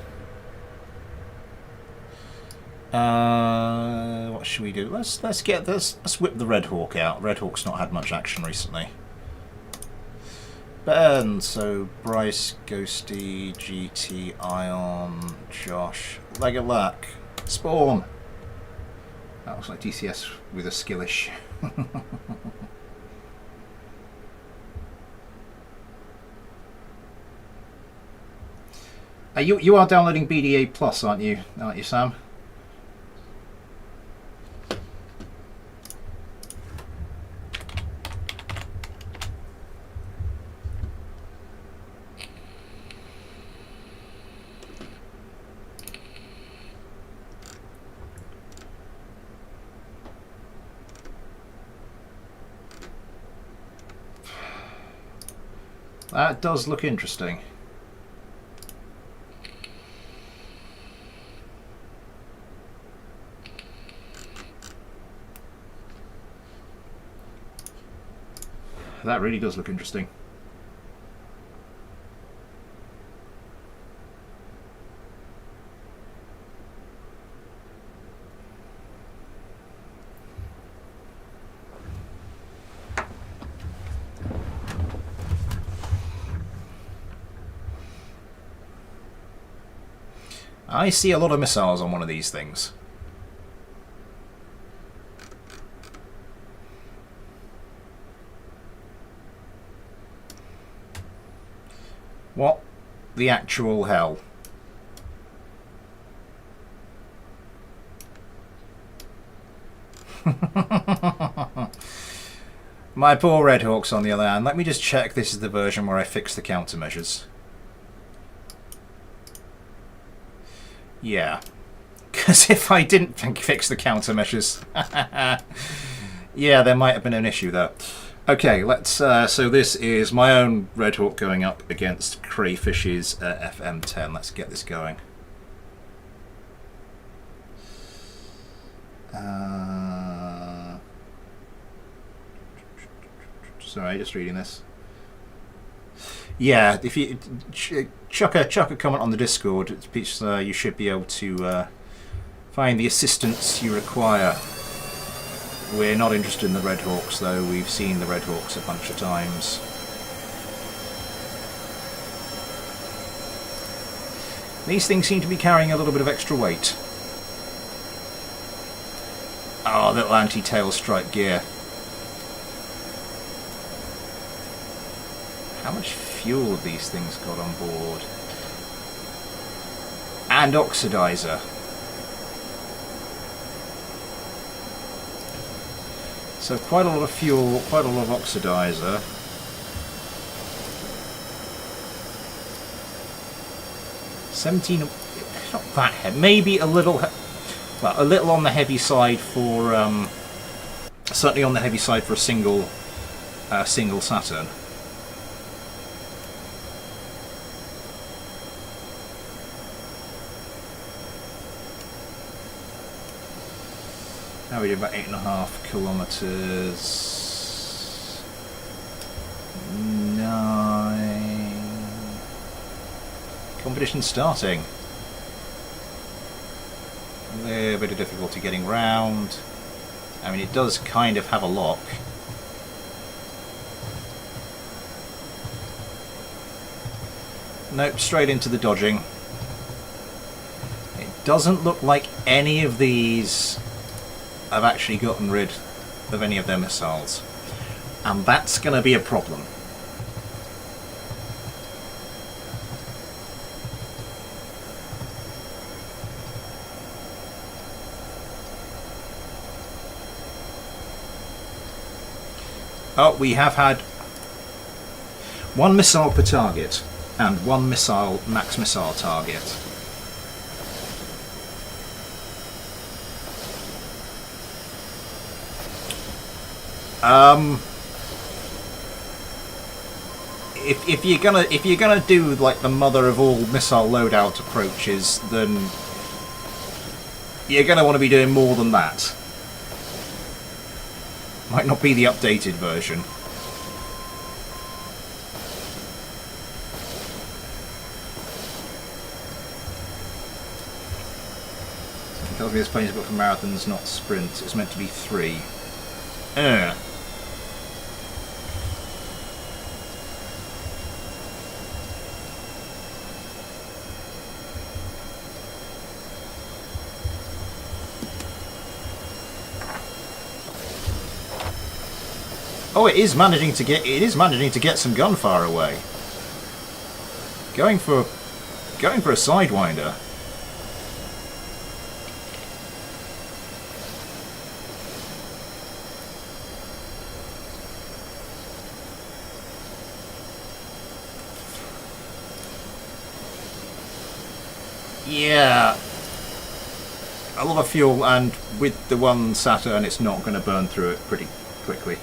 What should we do? Let's whip the Red Hawk out. Red Hawk's not had much action recently. Ben, so Bryce, Ghosty, GT, Ion, Josh, Leg of Luck, Spawn. That looks like DCS with a skillish. You are downloading BDA Plus, aren't you, Sam? That does look interesting. That really does look interesting. I see a lot of missiles on one of these things. What the actual hell? My poor Red Hawks on the other hand. Let me just check this is the version where I fix the countermeasures. Yeah, because if I didn't fix the countermeasures, yeah, there might have been an issue there. Okay, let's. So this is my own Red Hawk going up against Crayfish's FM10. Let's get this going. Sorry, just reading this. Yeah, if you chuck a comment on the Discord, you should be able to find the assistance you require. We're not interested in the Red Hawks, though. We've seen the Red Hawks a bunch of times. These things seem to be carrying a little bit of extra weight. Oh, little anti-tail strike gear. How much fuel have these things got on board? And oxidizer. So quite a lot of fuel, quite a lot of oxidizer. Not that heavy. Maybe a little, well, a little on the heavy side for, certainly on the heavy side for a single Saturn. Now we do about 8.5 kilometers. 9. Competition starting. A little bit of difficulty getting round. I mean, it does kind of have a lock. Nope, straight into the dodging. It doesn't look like any of these have actually gotten rid of any of their missiles, and that's going to be a problem. Oh, we have had one missile per target and one max missile target. if you're gonna do like the mother of all missile loadout approaches, then you're gonna want to be doing more than that. Might not be the updated version. Something tells me this plane is built for marathons, not sprints. It's meant to be 3. Oh, it is managing to get some gunfire away. Going for a sidewinder. Yeah. A lot of fuel, and with the one Saturn, it's not going to burn through it pretty quickly.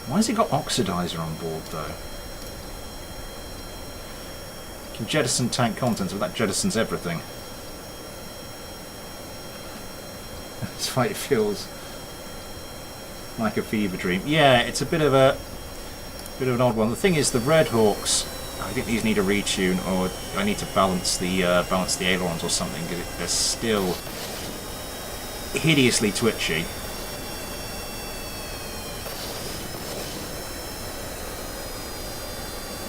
Why has it got oxidizer on board, though? You can jettison tank contents, but that jettisons everything. That's why it feels like a fever dream. Yeah, it's a bit of an odd one. The thing is, the Red Hawks, I think these need a retune, or I need to balance the ailerons or something, because they're still hideously twitchy.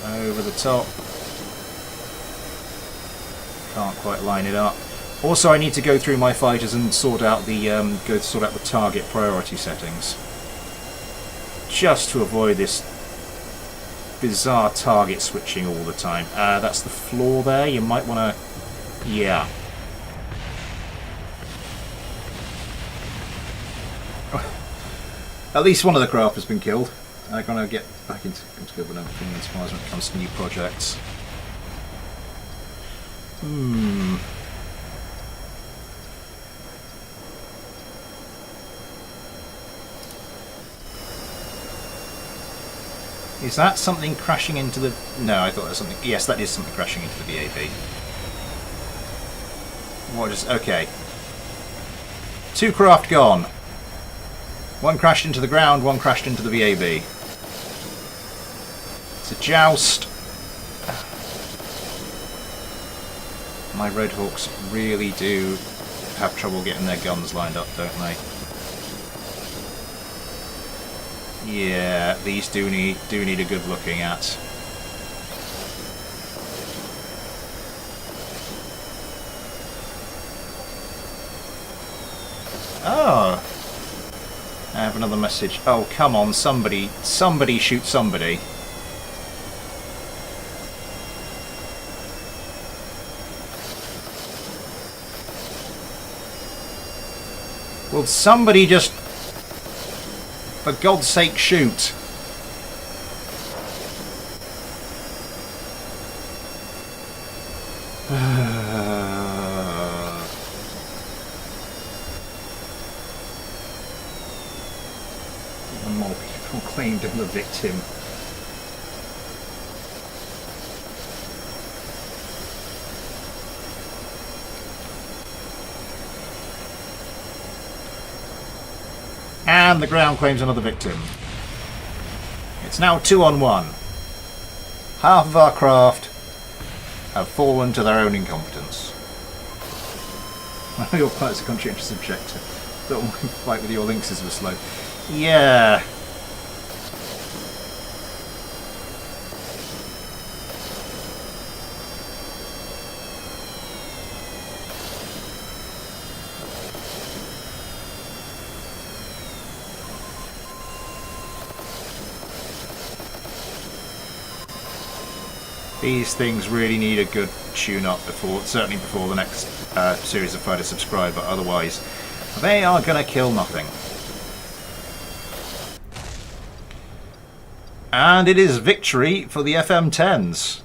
Over the top. Can't quite line it up. Also, I need to go through my fighters and sort out the target priority settings, just to avoid this bizarre target switching all the time. That's the floor there. You might want to, yeah. At least one of the craft has been killed. I'm going to get back into good with everything as far as when it comes to new projects. Is that something crashing into the... No, I thought that was something... Yes, that is something crashing into the VAB. What is... Okay. 2 craft gone. 1 crashed into the ground, 1 crashed into the VAB. It's a joust. My Red Hawks really do have trouble getting their guns lined up, don't they? Yeah, these do need a good looking at. Oh, I have another message. Oh, come on, somebody shoot somebody. Will somebody just, for God's sake, shoot? Even more people claimed him the victim. And the ground claims another victim. It's now 2 on 1. Half of our craft have fallen to their own incompetence. Your pilots are conscientious objector. Thought my fight with your lynxes was slow. Yeah. These things really need a good tune-up certainly before the next series of fighters subscribe, but otherwise they are going to kill nothing. And it is victory for the FM10s.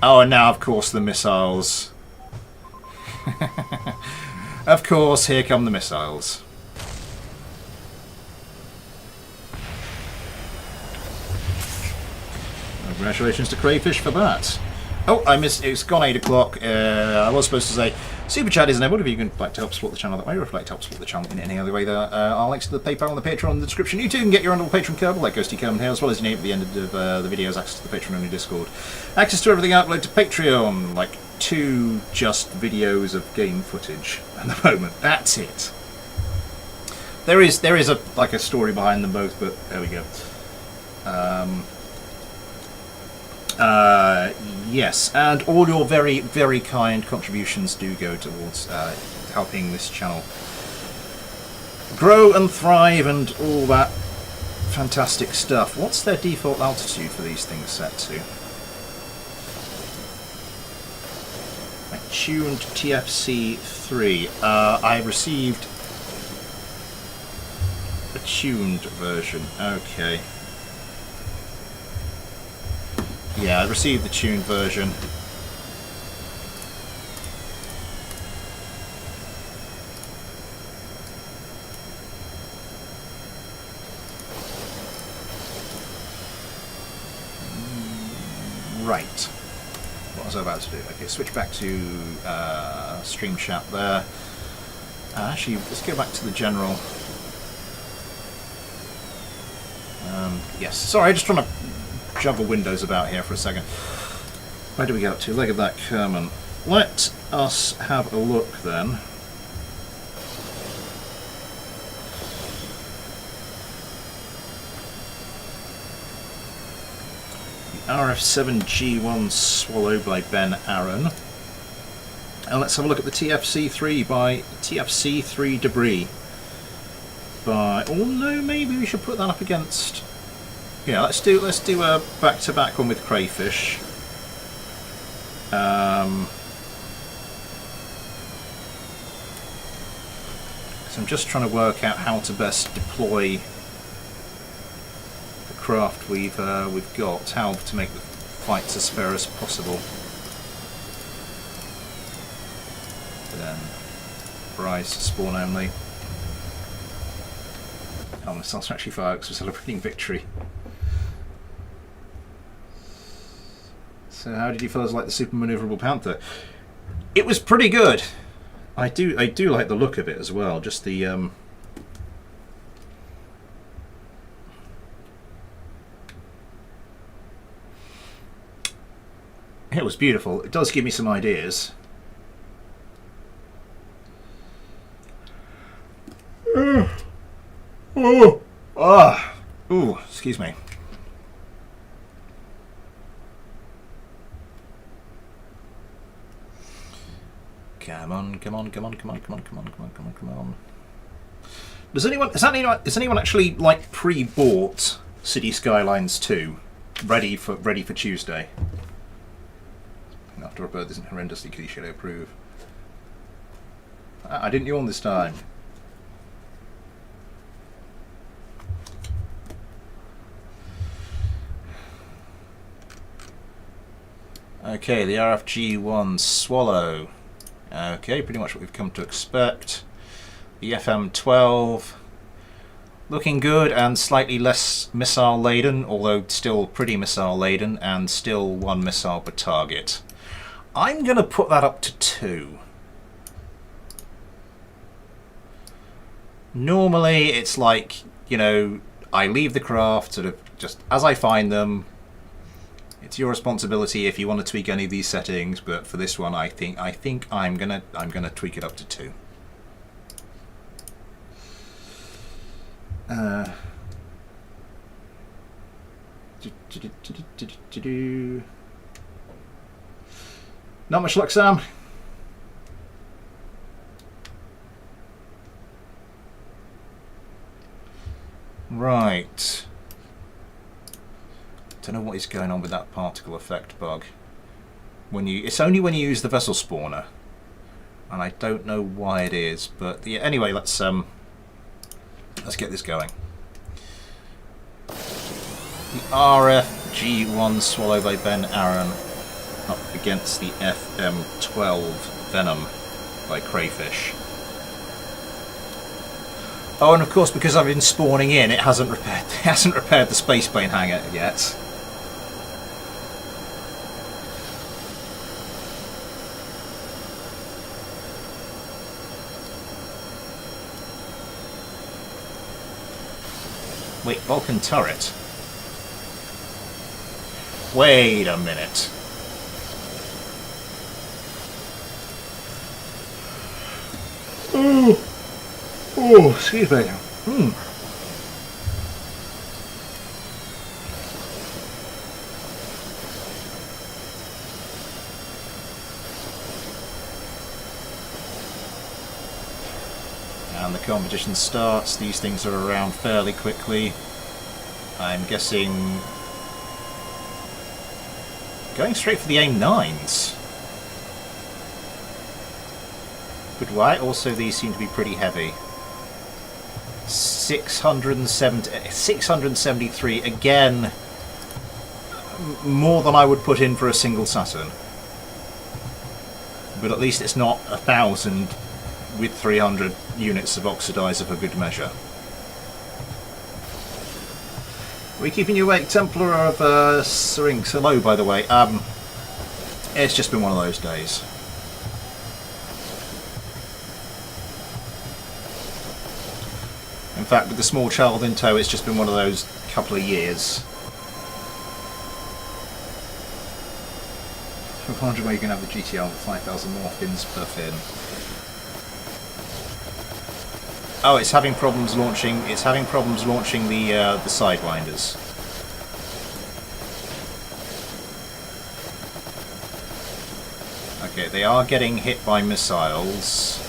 Oh, and now, of course, the missiles. Of course, here come the missiles. Congratulations to Crayfish for that. Oh, I missed. It's gone 8 o'clock. I was supposed to say Super Chat is enabled if you would like to help support the channel that way, or if you'd like to help support the channel in any other way. There are links to the PayPal and the Patreon in the description. You too can get your own little Patreon Kerbal, like Ghosty Kerman here, as well as your name at the end of the videos, access to the Patreon only Discord, access to everything upload to Patreon, like 2 just videos of game footage at the moment. That's it. There is a like a story behind them both, but there we go. Yes, and all your very, very kind contributions do go towards helping this channel grow and thrive and all that fantastic stuff. What's their default altitude for these things set to? I tuned TFC 3. I received a tuned version. Okay. Yeah, I received the tuned version. Right. What was I about to do? Okay, switch back to stream chat there. Actually, let's go back to the general. Yes, sorry, just trying to juggle windows about here for a second. Where do we get up to? Leg of that Kerman. Let us have a look then. The RF7G1 Swallow by Ben Aaron. And let's have a look at the TFC3 by TFC3 Debris by... Oh no, maybe we should put that up against... Yeah, let's do a back-to-back one with Crayfish. So I'm just trying to work out how to best deploy the craft we've got, how to make the fights as fair as possible. Then Bryce spawn only. Oh, missiles are actually fireworks for celebrating victory. So how did you fellas like the super maneuverable Panther? It was pretty good. I do like the look of it as well. Just the it was beautiful. It does give me some ideas. Ooh, excuse me. Come on, come on, come on, come on, come on, come on, come on, come on, come on. Has anyone actually like pre-bought City Skylines 2 ready for Tuesday? After a bird isn't horrendously cliche to approve. I didn't yawn this time. Okay, the RFG1 Swallow. Okay, pretty much what we've come to expect. The FM12 looking good and slightly less missile laden, although still pretty missile laden, and still 1 missile per target. I'm going to put that up to 2. Normally it's like, you know, I leave the craft sort of just as I find them. It's your responsibility if you want to tweak any of these settings, but for this one I think I'm gonna tweak it up to 2. Not much luck, Sam. Right. Don't know what is going on with that particle effect bug. It's only when you use the vessel spawner, and I don't know why it is. But yeah, anyway, let's get this going. The RFG1 Swallow by Ben Aaron. up against the FM-12 Venom by Crayfish. Oh, and of course, because I've been spawning in, it hasn't repaired the space plane hangar yet. Wait, Vulcan turret? Wait a minute. Oh, excuse me. And the competition starts. These things are around fairly quickly. I'm guessing going straight for the AIM-9s. But why? Also, these seem to be pretty heavy. 673, again, more than I would put in for a single Saturn. But at least it's not 1,000 with 300 units of oxidizer for good measure. Are we keeping you awake, Templar of Syrinx? Hello, by the way. It's just been one of those days. In fact, with the small child in tow, it's just been one of those couple of years. I'm wondering where you can have the GTR with 5,000 more fins per fin. Oh, it's having problems launching. It's having problems launching the Sidewinders. Okay, they are getting hit by missiles,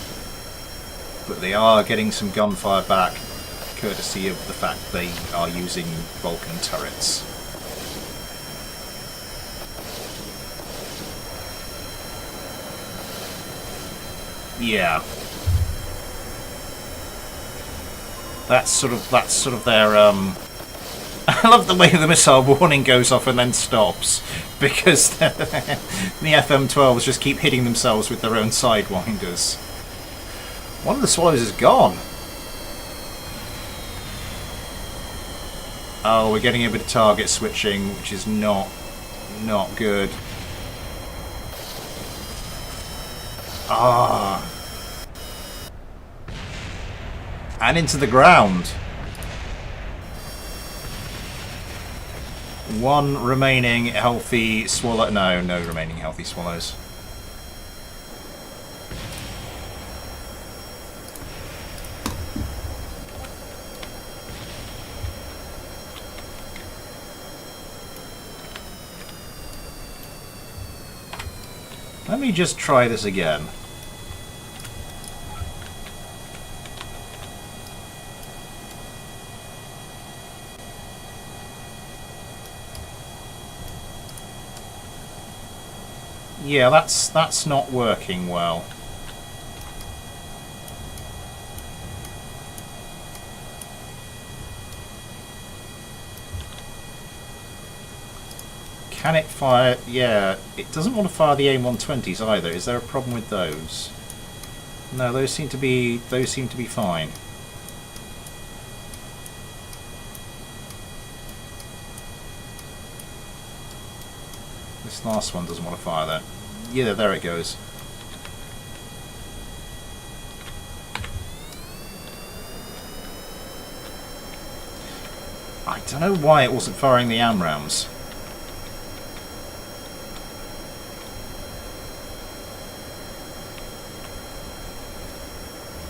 but they are getting some gunfire back, courtesy of the fact they are using Vulcan turrets. Yeah. That's sort of their I love the way the missile warning goes off and then stops, because the FM-12s just keep hitting themselves with their own Sidewinders. One of the Swallows is gone. Oh, we're getting a bit of target switching, which is not good. Ah. And into the ground. One remaining healthy swallow. No remaining healthy swallows. Let me just try this again. Yeah, that's not working well. Can it fire? Yeah, it doesn't want to fire the AIM-120s either. Is there a problem with those? No, those seem to be fine. This last one doesn't want to fire that. Yeah, there it goes. I don't know why it wasn't firing the AMRAAMs.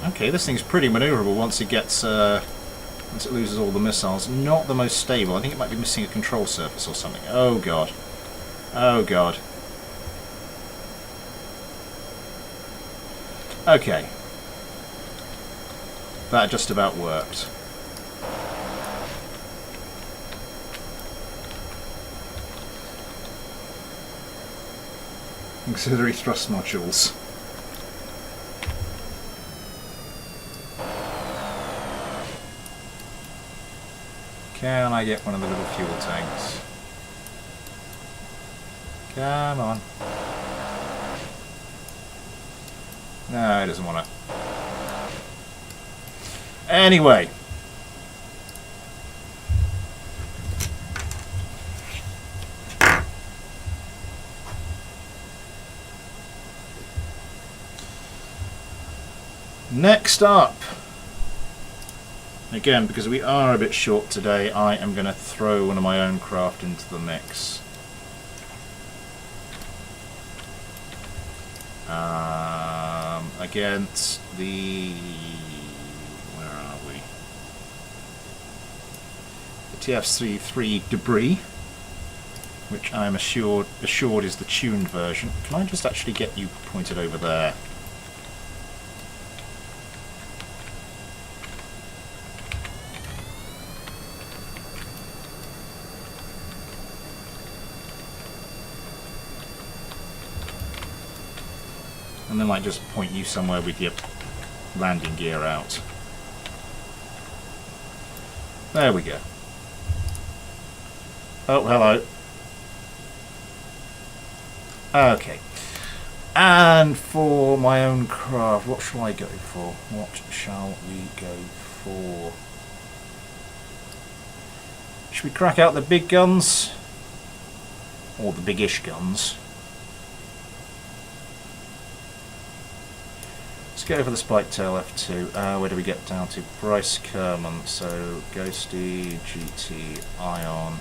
Okay, this thing's pretty manoeuvrable once it gets once it loses all the missiles. Not the most stable. I think it might be missing a control surface or something. Oh god. Oh god. Okay. That just about worked. Auxiliary thrust modules. Can I get one of the little fuel tanks? Come on. No, he doesn't want to. Anyway. Next up. Again, because we are a bit short today, I am going to throw one of my own craft into the mix. Against the... where are we? The TF-C3 Debris, which I'm assured is the tuned version. Can I just actually get you pointed over there? And then like just point you somewhere with your landing gear out. There we go. Oh, hello. Okay. And for my own craft, what shall I go for? What shall we go for? Should we crack out the big guns? Or the big-ish guns? Let's go for the Spike Tail F2. Where do we get down to? Bryce Kerman, so Ghosty, GT, Ion,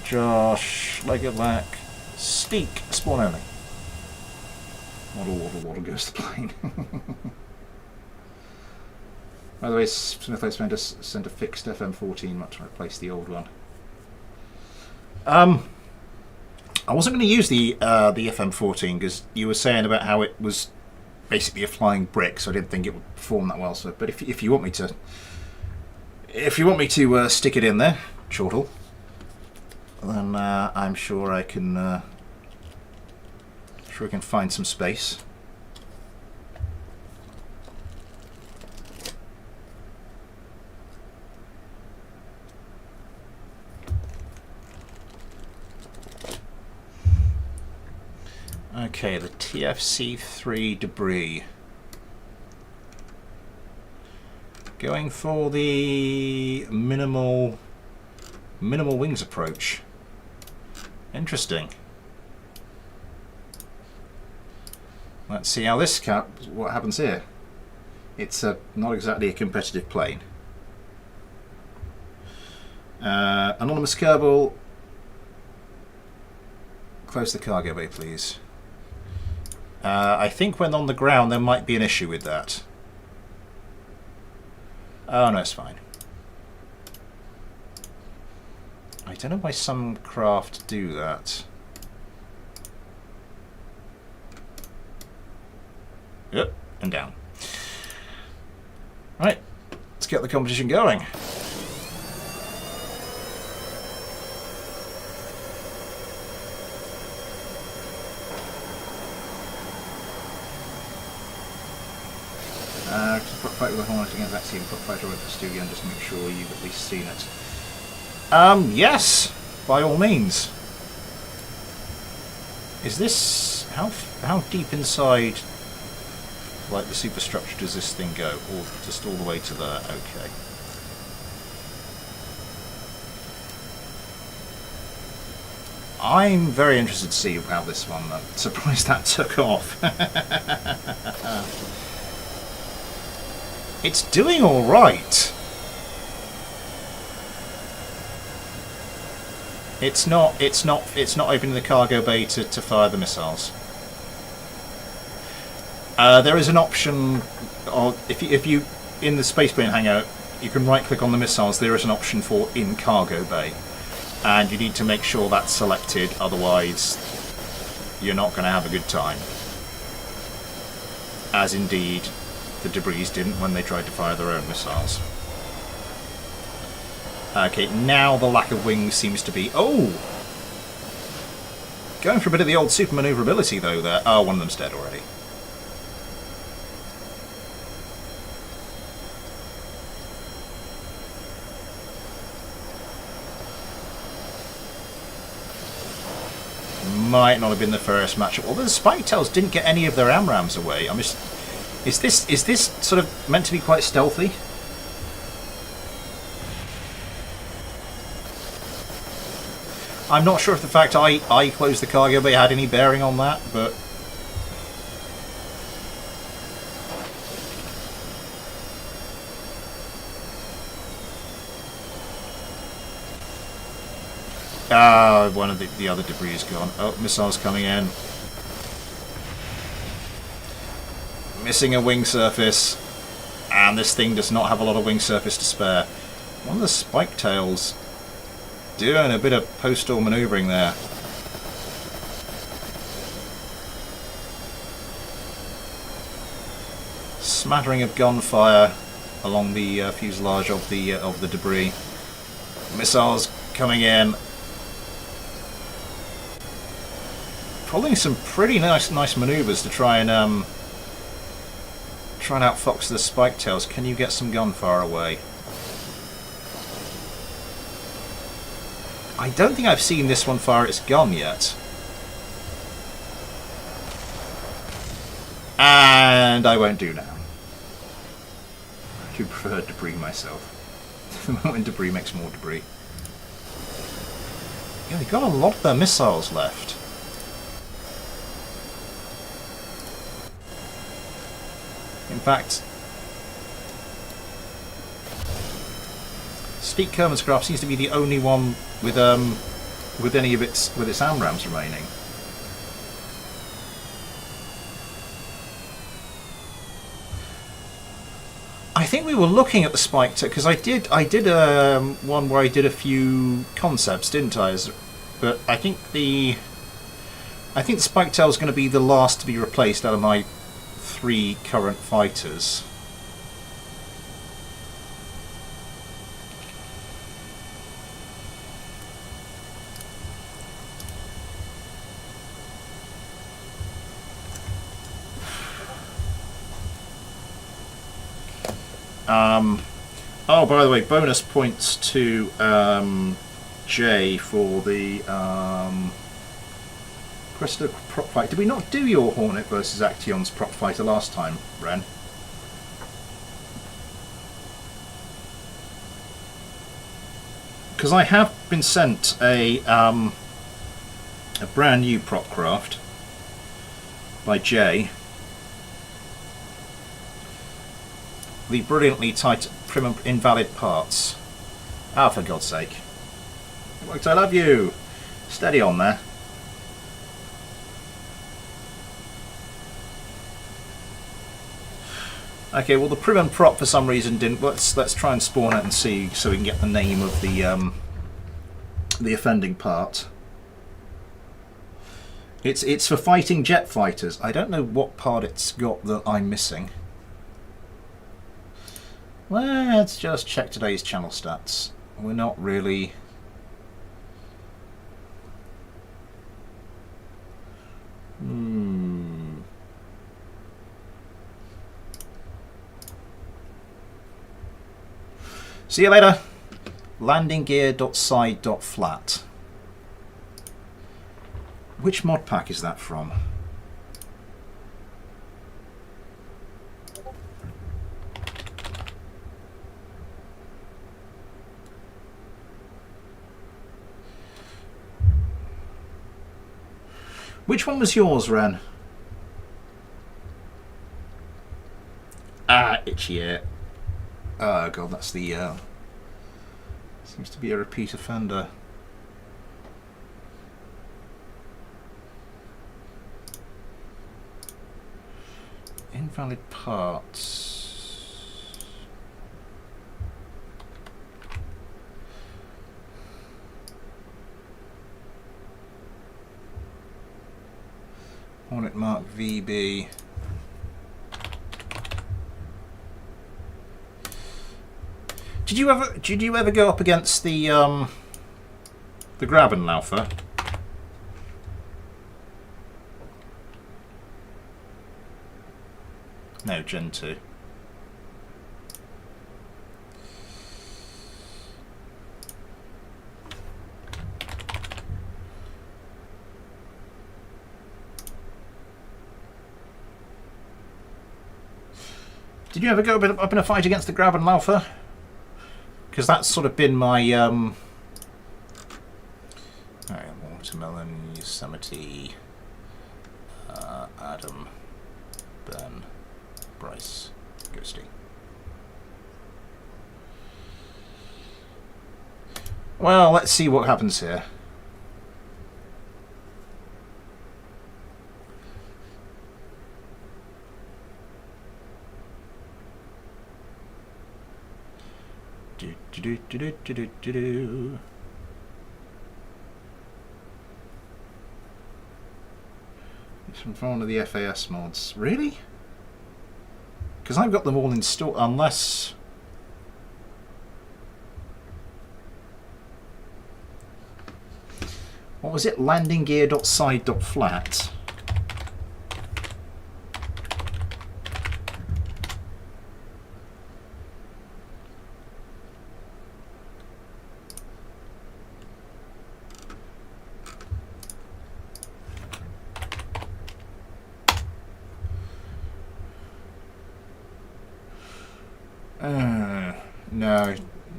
Josh, Legovac, Steak, spawn only. Waddle goes the plane. By the way, Smith sent a fixed FM14 to replace the old one. I wasn't going to use the FM14 because you were saying about how it was basically a flying brick, so I didn't think it would perform that well. So, but if you want me to, stick it in there, Chortle, then I'm sure I can. Sure, we can find some space. Okay, the TF-C3 Debris. Going for the minimal wings approach. Interesting. Let's see how this what happens here. It's not exactly a competitive plane. Anonymous Kerbal, close the cargo bay, please. I think when on the ground there might be an issue with that. Oh no, it's fine. I don't know why some craft do that. Yep, and down. Right, let's get the competition going. Fight with a Hornet against Axiom, put fighter over the studio and just make sure you've at least seen it. Yes, by all means. Is this how deep inside, like the superstructure, does this thing go, or just all the way to there? Okay. I'm very interested to see how this one. Surprised that took off. It's doing all right. It's not opening the cargo bay to fire the missiles. There is an option, or if you in the spaceplane hangout, you can right click on the missiles. There is an option for in cargo bay, and you need to make sure that's selected. Otherwise, you're not going to have a good time. As indeed the Debris didn't when they tried to fire their own missiles. Okay, now the lack of wings seems to be... Oh! Going for a bit of the old super maneuverability though there. Oh, one of them's dead already. might not have been the first matchup. Although the Spike Tails didn't get any of their AMRAAMs away. I'm just... Is this sort of meant to be quite stealthy? I'm not sure if the fact I closed the cargo bay had any bearing on that, but... one of the other debris is gone. Oh, missiles coming in. Missing a wing surface. And this thing does not have a lot of wing surface to spare. One of the Spike Tails doing a bit of postal manoeuvring there. Smattering of gunfire along the fuselage of the debris. Missiles coming in. Pulling some pretty nice manoeuvres to try and outfox the Spike Tails. Can you get some gunfire away? I don't think I've seen this one fire its gun yet. And I won't do now. I do prefer debris myself. When debris makes more debris. Yeah, they've got a lot of their missiles left. In fact, Speak Kerman's craft seems to be the only one with any of its AMRAAMs remaining. I think we were looking at the Spike Tail because I did one where I did a few concepts, didn't I? But I think the Spike Tail is going to be the last to be replaced out of my 3 current fighters. Oh, by the way, bonus points to Jay for the Cresta prop fight. Did we not do your Hornet versus Action's prop fighter last time, Ren? Because I have been sent a brand new prop craft by Jay. The brilliantly tight, prim and invalid parts. Ah, for God's sake. It worked, I love you. Steady on there. Okay, well the prim and prop for some reason didn't. Let's try and spawn it and see so we can get the name of the offending part. It's for fighting jet fighters. I don't know what part it's got that I'm missing. Let's just check today's channel stats. We're not really... See you later. Landing gear.side.flat. Which mod pack is that from? Which one was yours, Ren? Ah, itchy ear. Oh god, that's the seems to be a repeat offender. Invalid parts. Hornet Mark VB. Did you ever go up against the Grabenlaufer? No, Gen 2. Did you ever go up in a fight against the Grabenlaufer? Because that's sort of been my Watermelon, Yosemite, Adam, Ben, Bryce, Ghosty. Well, let's see what happens here. It's from one of the FAS mods. Really? Because I've got them all installed, unless... What was it? Landing gear.side.flat.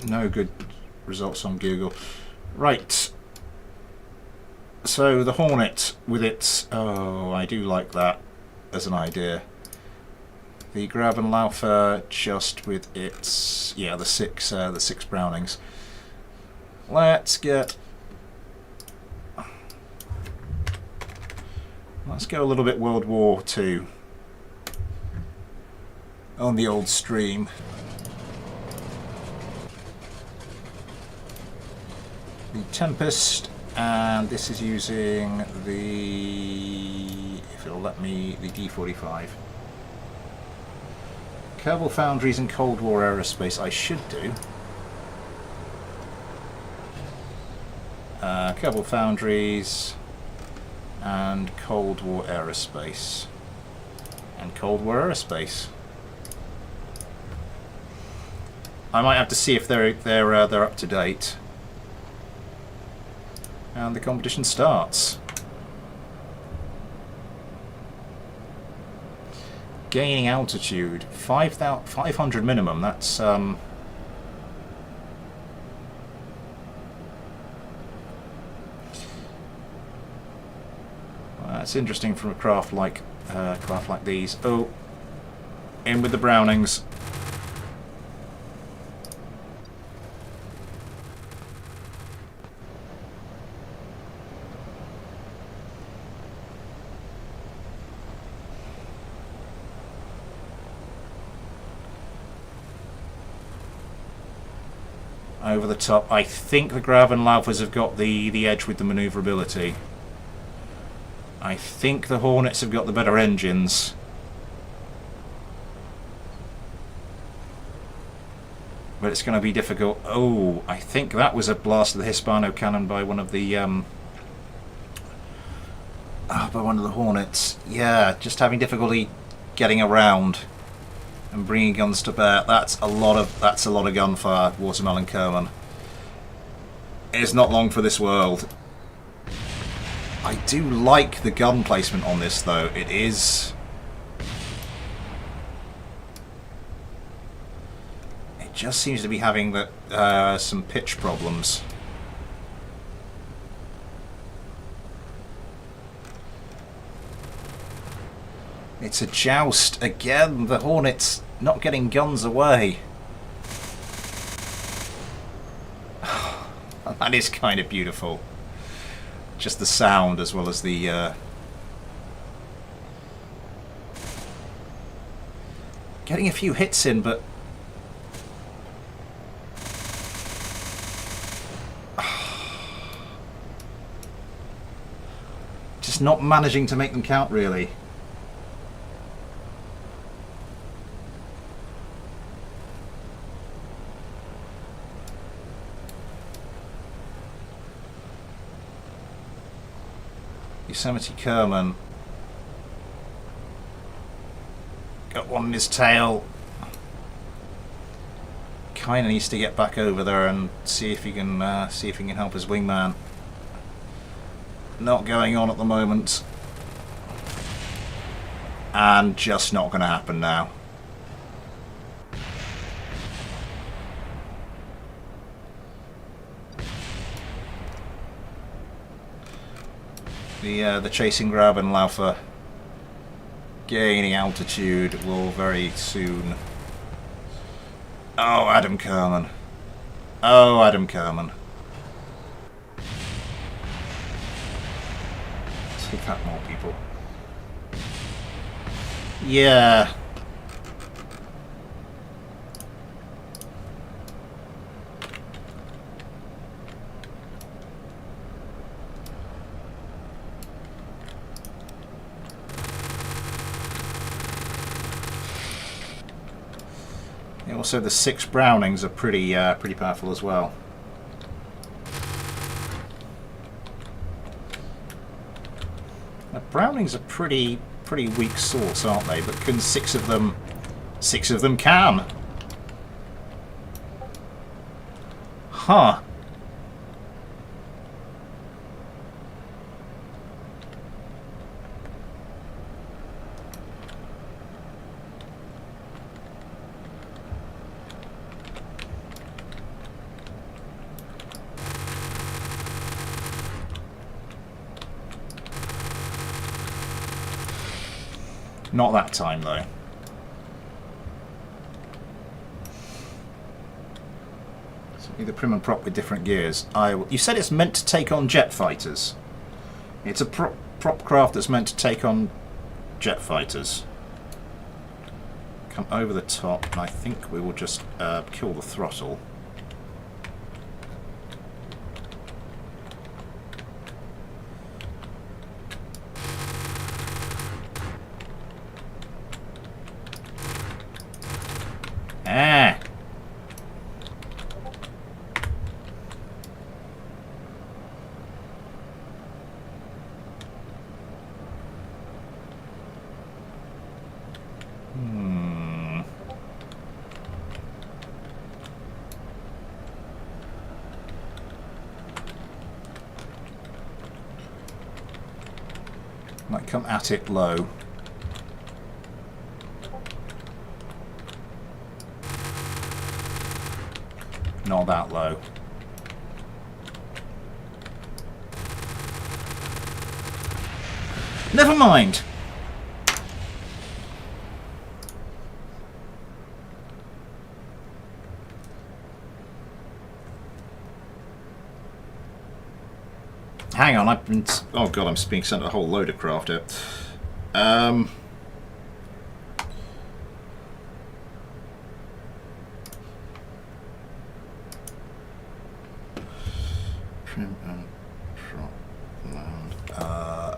No good results on Google. Right. So the Hornet with its... Oh, I do like that as an idea. The Grabenlaufer just with its... Yeah, the six Brownings. Let's go a little bit World War II on the old stream. The Tempest, and this is using the, if it'll let me, the D45. Kerbal Foundries and Cold War Aerospace I should do. Kerbal Foundries and Cold War Aerospace. And Cold War Aerospace. I might have to see if they're up to date. And the competition starts. Gaining altitude, 500 minimum. That's well, that's interesting from a craft like these. Oh, in with the Brownings. Over the top. I think the Grabenlaufers have got the edge with the manoeuvrability. I think the Hornets have got the better engines. But it's going to be difficult. Oh, I think that was a blast of the Hispano cannon by one of the Hornets. Yeah, just having difficulty getting around and bringing guns to bear. That's a lot of gunfire. Watermelon Kerman. It's not long for this world. I do like the gun placement on this, though. It is. It just seems to be having some pitch problems. It's a joust again. The Hornets not getting guns away. That is kind of beautiful. Just the sound as well as the... Getting a few hits in, but... Just not managing to make them count, really. Yosemite Kerman got one in his tail. Kind of needs to get back over there and see if he can help his wingman. Not going on at the moment, and just not going to happen now. The chasing grab and allow for gaining altitude will very soon. Oh, Adam Kerman. Oh, Adam Kerman. Take out more people. Yeah. Also, the 6 Brownings are pretty powerful as well. Now, Brownings are pretty weak sauce, aren't they? But can 6 of them can? Huh. Not that time, though. So either prim and prop with different gears. You said it's meant to take on jet fighters. It's a prop craft that's meant to take on jet fighters. Come over the top, and I think we will just kill the throttle. Ah. Might come at it low. Not that low. Never mind. Hang on, I've been... Oh god, I'm being sent a whole load of craft here. Trim and prop land.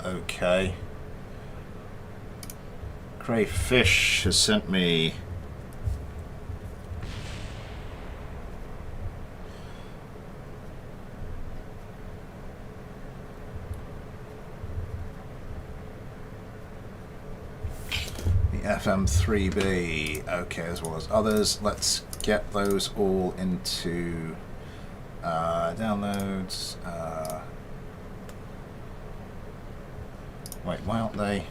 Okay. Crayfish has sent me... FM3B, okay, as well as others. Let's get those all into downloads. Wait, why aren't they?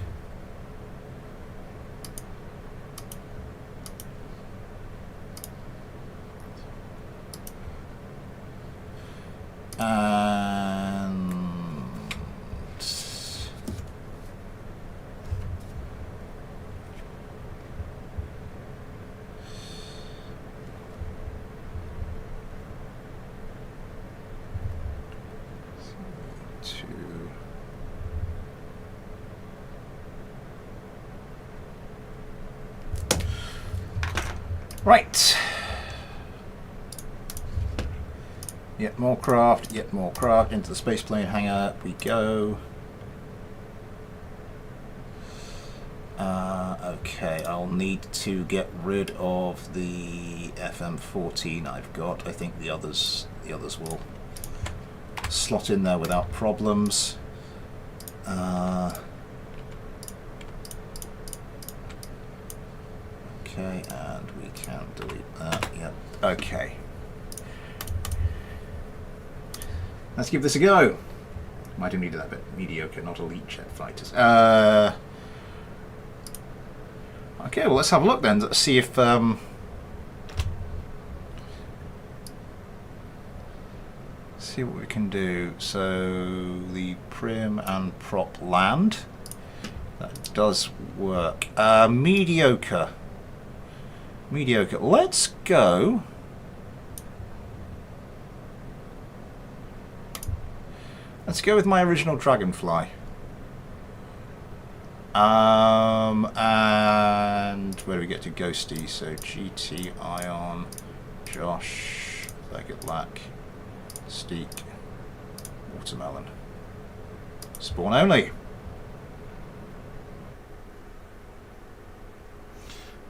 Right. Yet more craft, yet more craft. Into the spaceplane hangar we go. Okay, I'll need to get rid of the FM14 I've got. I think the others will slot in there without problems. Okay, and we can delete that. Yep. Okay. Let's give this a go. Might have needed that bit. Mediocre, not elite jet fighters. Okay, well, let's have a look then. Let's see if See what we can do. So the prim and prop land. That does work. Mediocre. Mediocre. Let's go. Let's go with my original Dragonfly. And where do we get to Ghosty? So GT, Ion, Josh, Beckett Lack, Steak, Watermelon. Spawn only.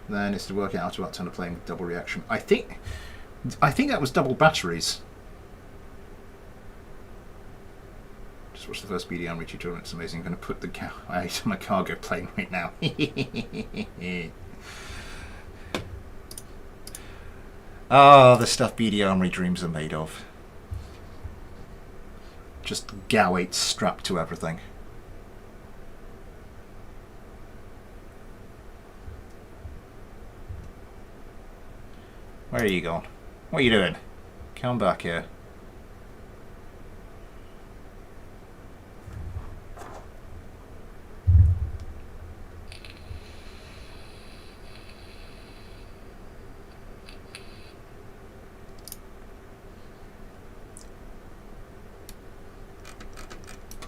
Then it's to work out about turn of playing with double reaction. I think that was double batteries. Just watch the first BD Armory tutorial. It's amazing. I'm going to put the out on a cargo plane right now. Ah, the stuff BD Armory dreams are made of. Just Gowates strapped to everything. Where are you going? What are you doing? Come back here.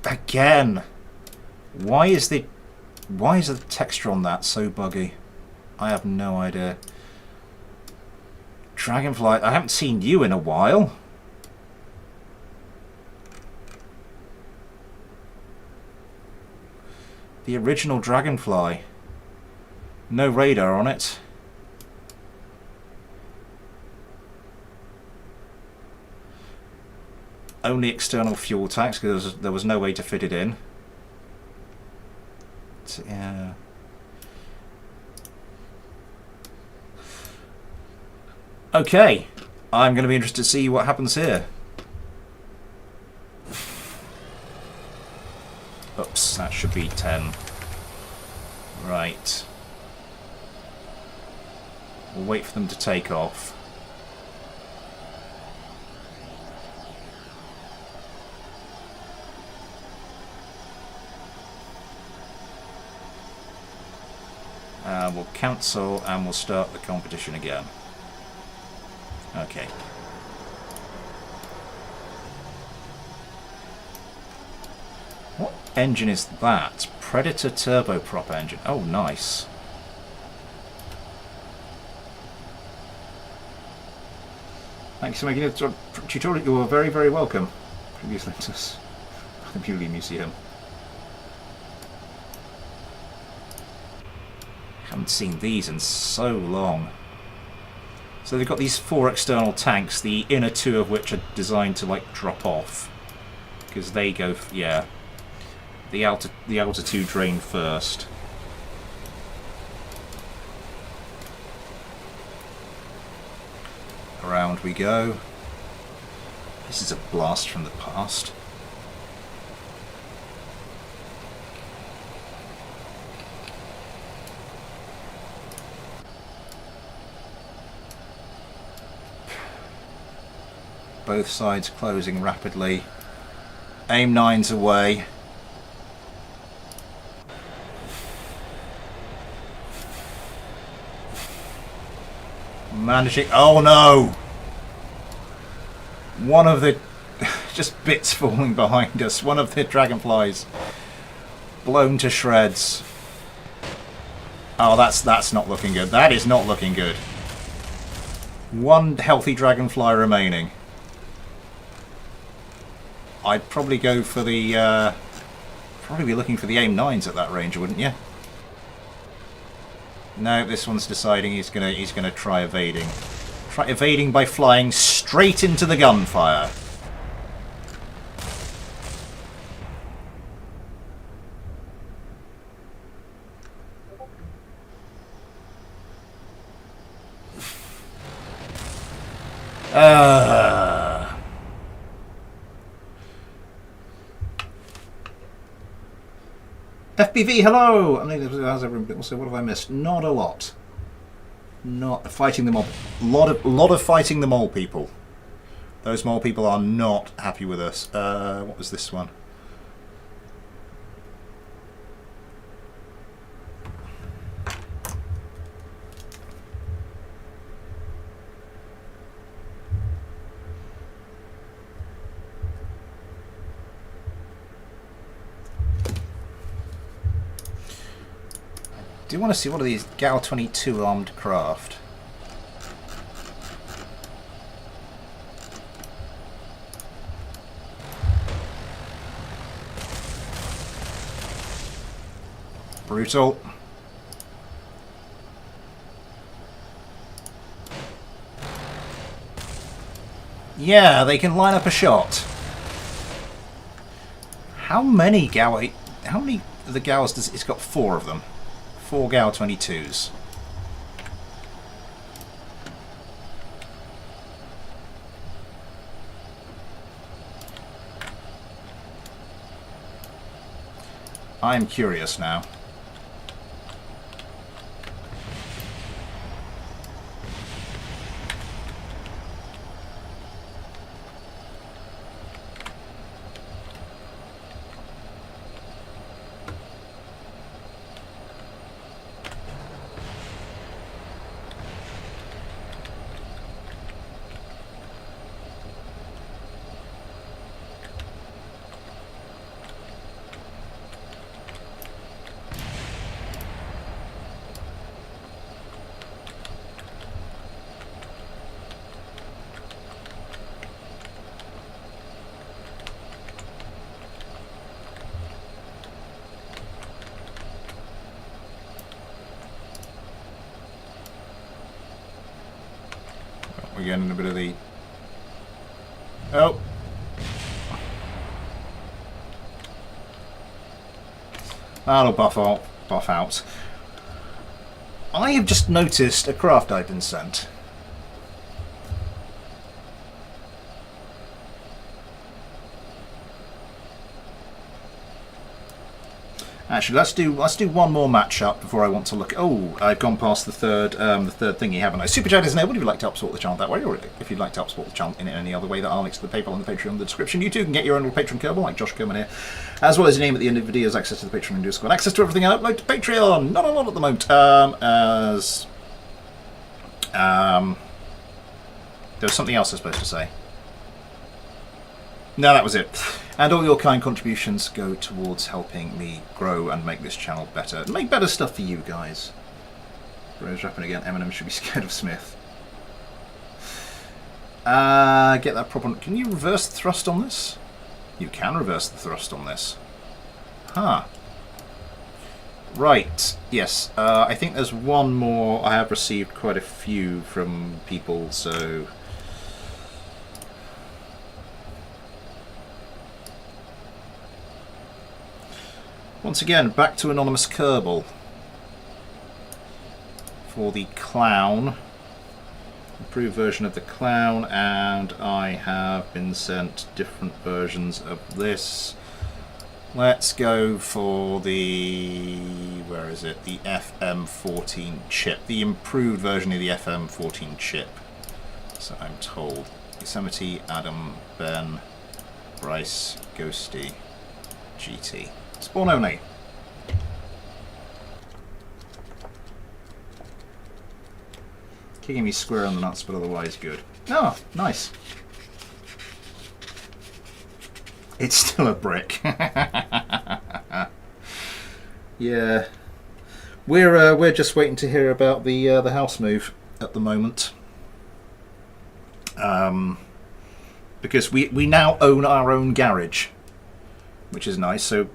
Again! Why is the texture on that so buggy? I have no idea. Dragonfly, I haven't seen you in a while. The original Dragonfly. No radar on it. Only external fuel tanks because there was no way to fit it in. So, yeah. Okay, I'm going to be interested to see what happens here. Oops, that should be 10. Right. We'll wait for them to take off. We'll cancel and we'll start the competition again. Okay. What engine is that? Predator turboprop engine. Oh, nice. Thanks for making a tutorial. You are very, very welcome. Previous letters. The Bewley Museum. Haven't seen these in so long. So they've got these 4 external tanks, the inner 2 of which are designed to like drop off, because they go, yeah, the outer 2 drain first. Around we go. This is a blast from the past. Both sides closing rapidly. Aim 9's away. Managing. Oh no! One of the just bits falling behind us. One of the dragonflies blown to shreds. Oh, that's not looking good. That is not looking good. One healthy dragonfly remaining. I'd probably go for the probably be looking for the aim 9s at that range, wouldn't you? No, this one's deciding he's gonna try evading. Try evading by flying straight into the gunfire. FBV, hello! I mean, how's everyone? So what have I missed? Not a lot. Not fighting them all. Lot of fighting them all, people. Those mole people are not happy with us. What was this one? Do you want to see one of these Gal 22 armed craft? Brutal. Yeah, they can line up a shot. How many Gal 8? How many of the Gals does it's got? 4 of them. 4 Gal 22s. I'm curious now. We're getting a bit of the... Oh! That'll buff out. I have just noticed a craft I've been sent. Actually, let's do one more matchup before I want to look. Oh, I've gone past the third thingy, haven't I? Super Chat is enabled if you'd like to help support the channel that way, or if you'd like to help support the channel in any other way. There are links to the PayPal and the Patreon in the description. You too can get your own little Patreon Kerbal, like Josh Kerman here, as well as your name at the end of the videos, access to the Patreon and Discord, access to everything I upload to Patreon. Not a lot at the moment. There was something else I was supposed to say. No, that was it. And all your kind contributions go towards helping me grow and make this channel better. Make better stuff for you guys. Rose rapping again. Eminem should be scared of Smith. Get that proper... Can you reverse the thrust on this? You can reverse the thrust on this. Huh. Right. Yes. I think there's one more. I have received quite a few from people, so... Once again, back to Anonymous Kerbal for the Clown, improved version of the Clown, and I have been sent different versions of this. Let's go for the, where is it, the FM14 chip, the improved version of the FM14 chip. So I'm told. Yosemite, Adam, Ben, Bryce, Ghosty, GT. Spawn only. Kicking me square on the nuts, but otherwise good. Oh, nice. It's still a brick. Yeah, we're just waiting to hear about the house move at the moment. Because we now own our own garage, which is nice. So,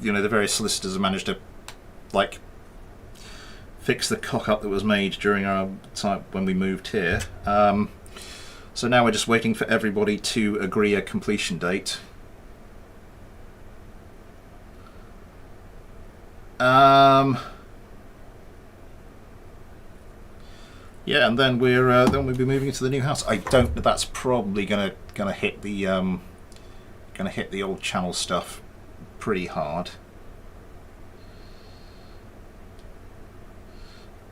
you know, the various solicitors have managed to, like, fix the cock-up that was made during our time when we moved here. So now we're just waiting for everybody to agree a completion date. Yeah, and then we'll be moving into the new house. I don't. That's probably gonna hit the old channel stuff pretty hard.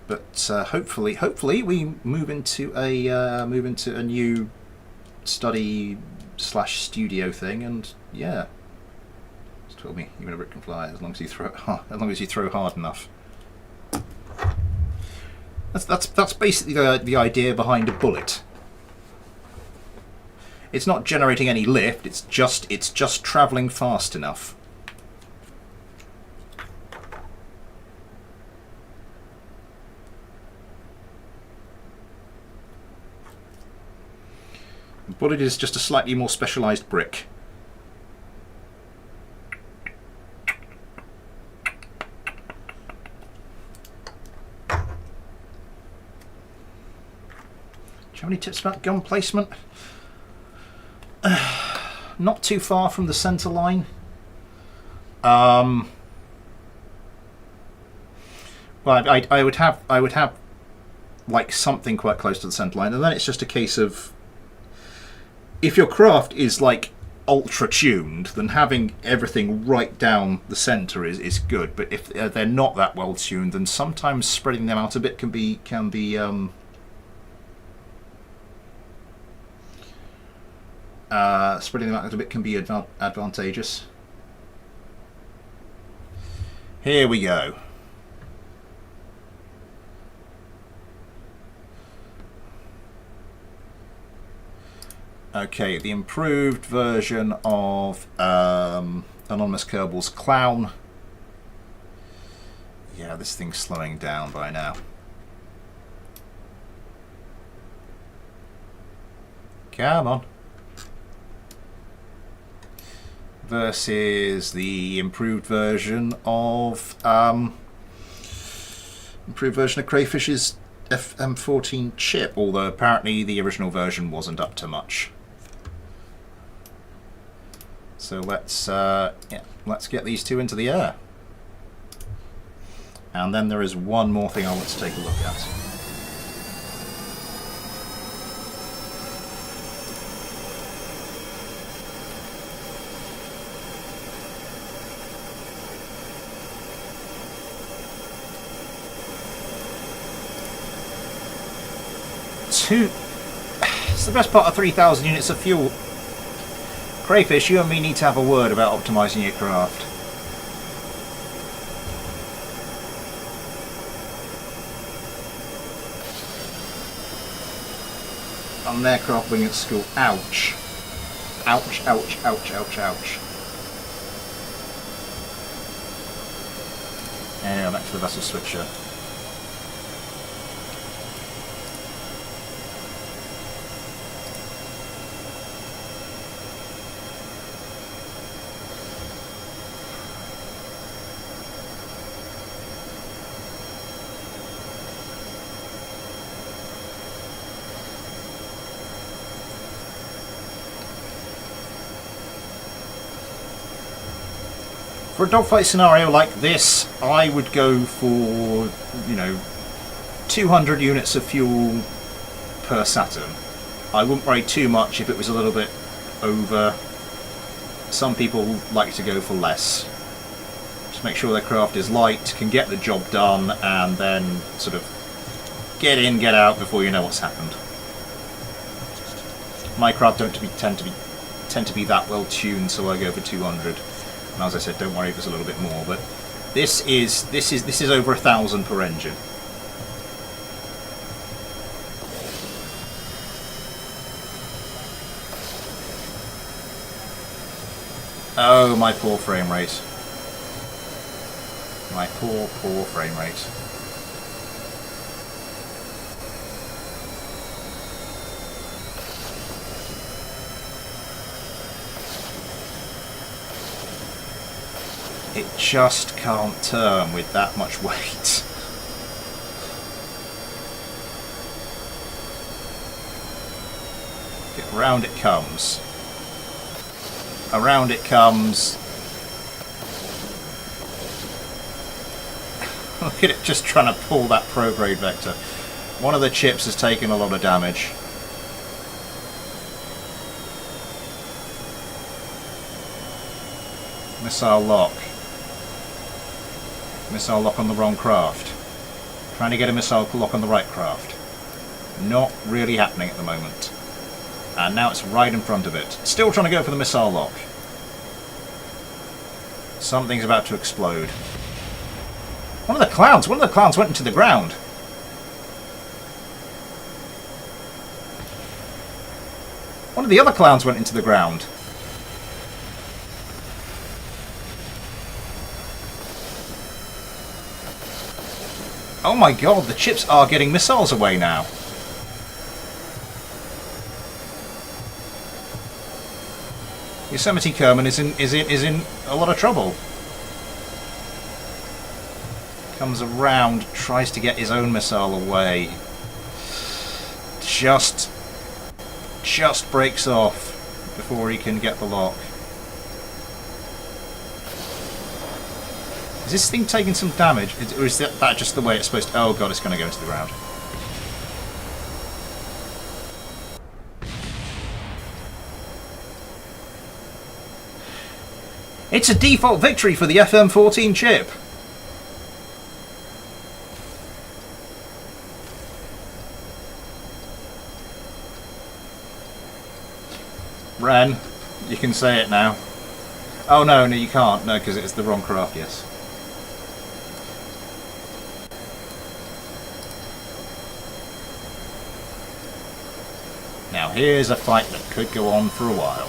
But hopefully we move into a new study slash studio thing, and yeah, just told me even a brick can fly as long as you throw it hard, as long as you throw hard enough. That's basically the idea behind a bullet. It's not generating any lift. It's just travelling fast enough. The bullet is just a slightly more specialised brick. Do you have any tips about gun placement? Not too far from the centre line. Well, I would have like something quite close to the centre line, and then it's just a case of, if your craft is like ultra tuned, then having everything right down the centre is good. But if they're not that well tuned, then sometimes spreading them out a bit can be advantageous. Here we go. Okay, the improved version of Anonymous Kerbal's Clown. Yeah, this thing's slowing down by now. Come on. Versus the improved version of Crayfish's FM14 chip, although apparently the original version wasn't up to much. So let's get these two into the air. And then there is one more thing I want to take a look at. It's the best part of 3,000 units of fuel. Crayfish, you and me need to have a word about optimising your craft. On an aircraft wing at school. Ouch. Ouch, ouch, ouch, ouch, ouch. Anyway, back to the vessel switcher. For a dogfight scenario like this, I would go for, 200 units of fuel per Saturn. I wouldn't worry too much if it was a little bit over. Some people like to go for less. Just make sure their craft is light, can get the job done, and then sort of get in, get out before you know what's happened. My craft don't tend to be that well tuned, so I go for 200. And as I said, don't worry if it's a little bit more, but this is over 1,000 per engine. Oh, my poor frame rate. My poor frame rate. It just can't turn with that much weight. Around it comes. Around it comes. Look at it just trying to pull that prograde vector. One of the chips has taken a lot of damage. Missile lock. Missile lock on the wrong craft. Trying to get a missile lock on the right craft. Not really happening at the moment. And now it's right in front of it. Still trying to go for the missile lock. Something's about to explode. One of the clouds went into the ground. One of the other clouds went into the ground. Oh my god, the chips are getting missiles away now. Yosemite Kerman is in a lot of trouble. Comes around, tries to get his own missile away. Just breaks off before he can get the lock. Is this thing taking some damage, or is that just the way it's supposed to? Oh god, it's going to go into the ground. It's a default victory for the FM14 chip. Ren, you can say it now. Oh no, you can't. No, because it's the wrong craft, yes. Now here's a fight that could go on for a while.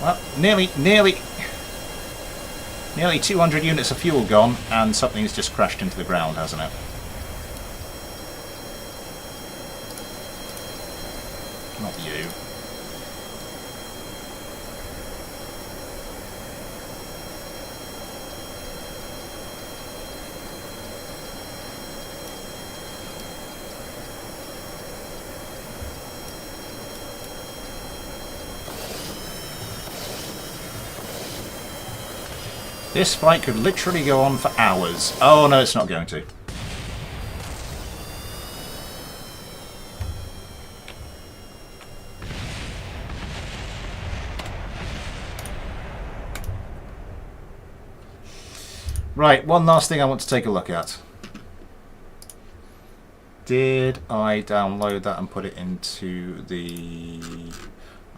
Well, nearly 200 units of fuel gone, and something's just crashed into the ground, hasn't it? Not you. This fight could literally go on for hours. Oh no, it's not going to. Right, one last thing I want to take a look at. Did I download that and put it into the...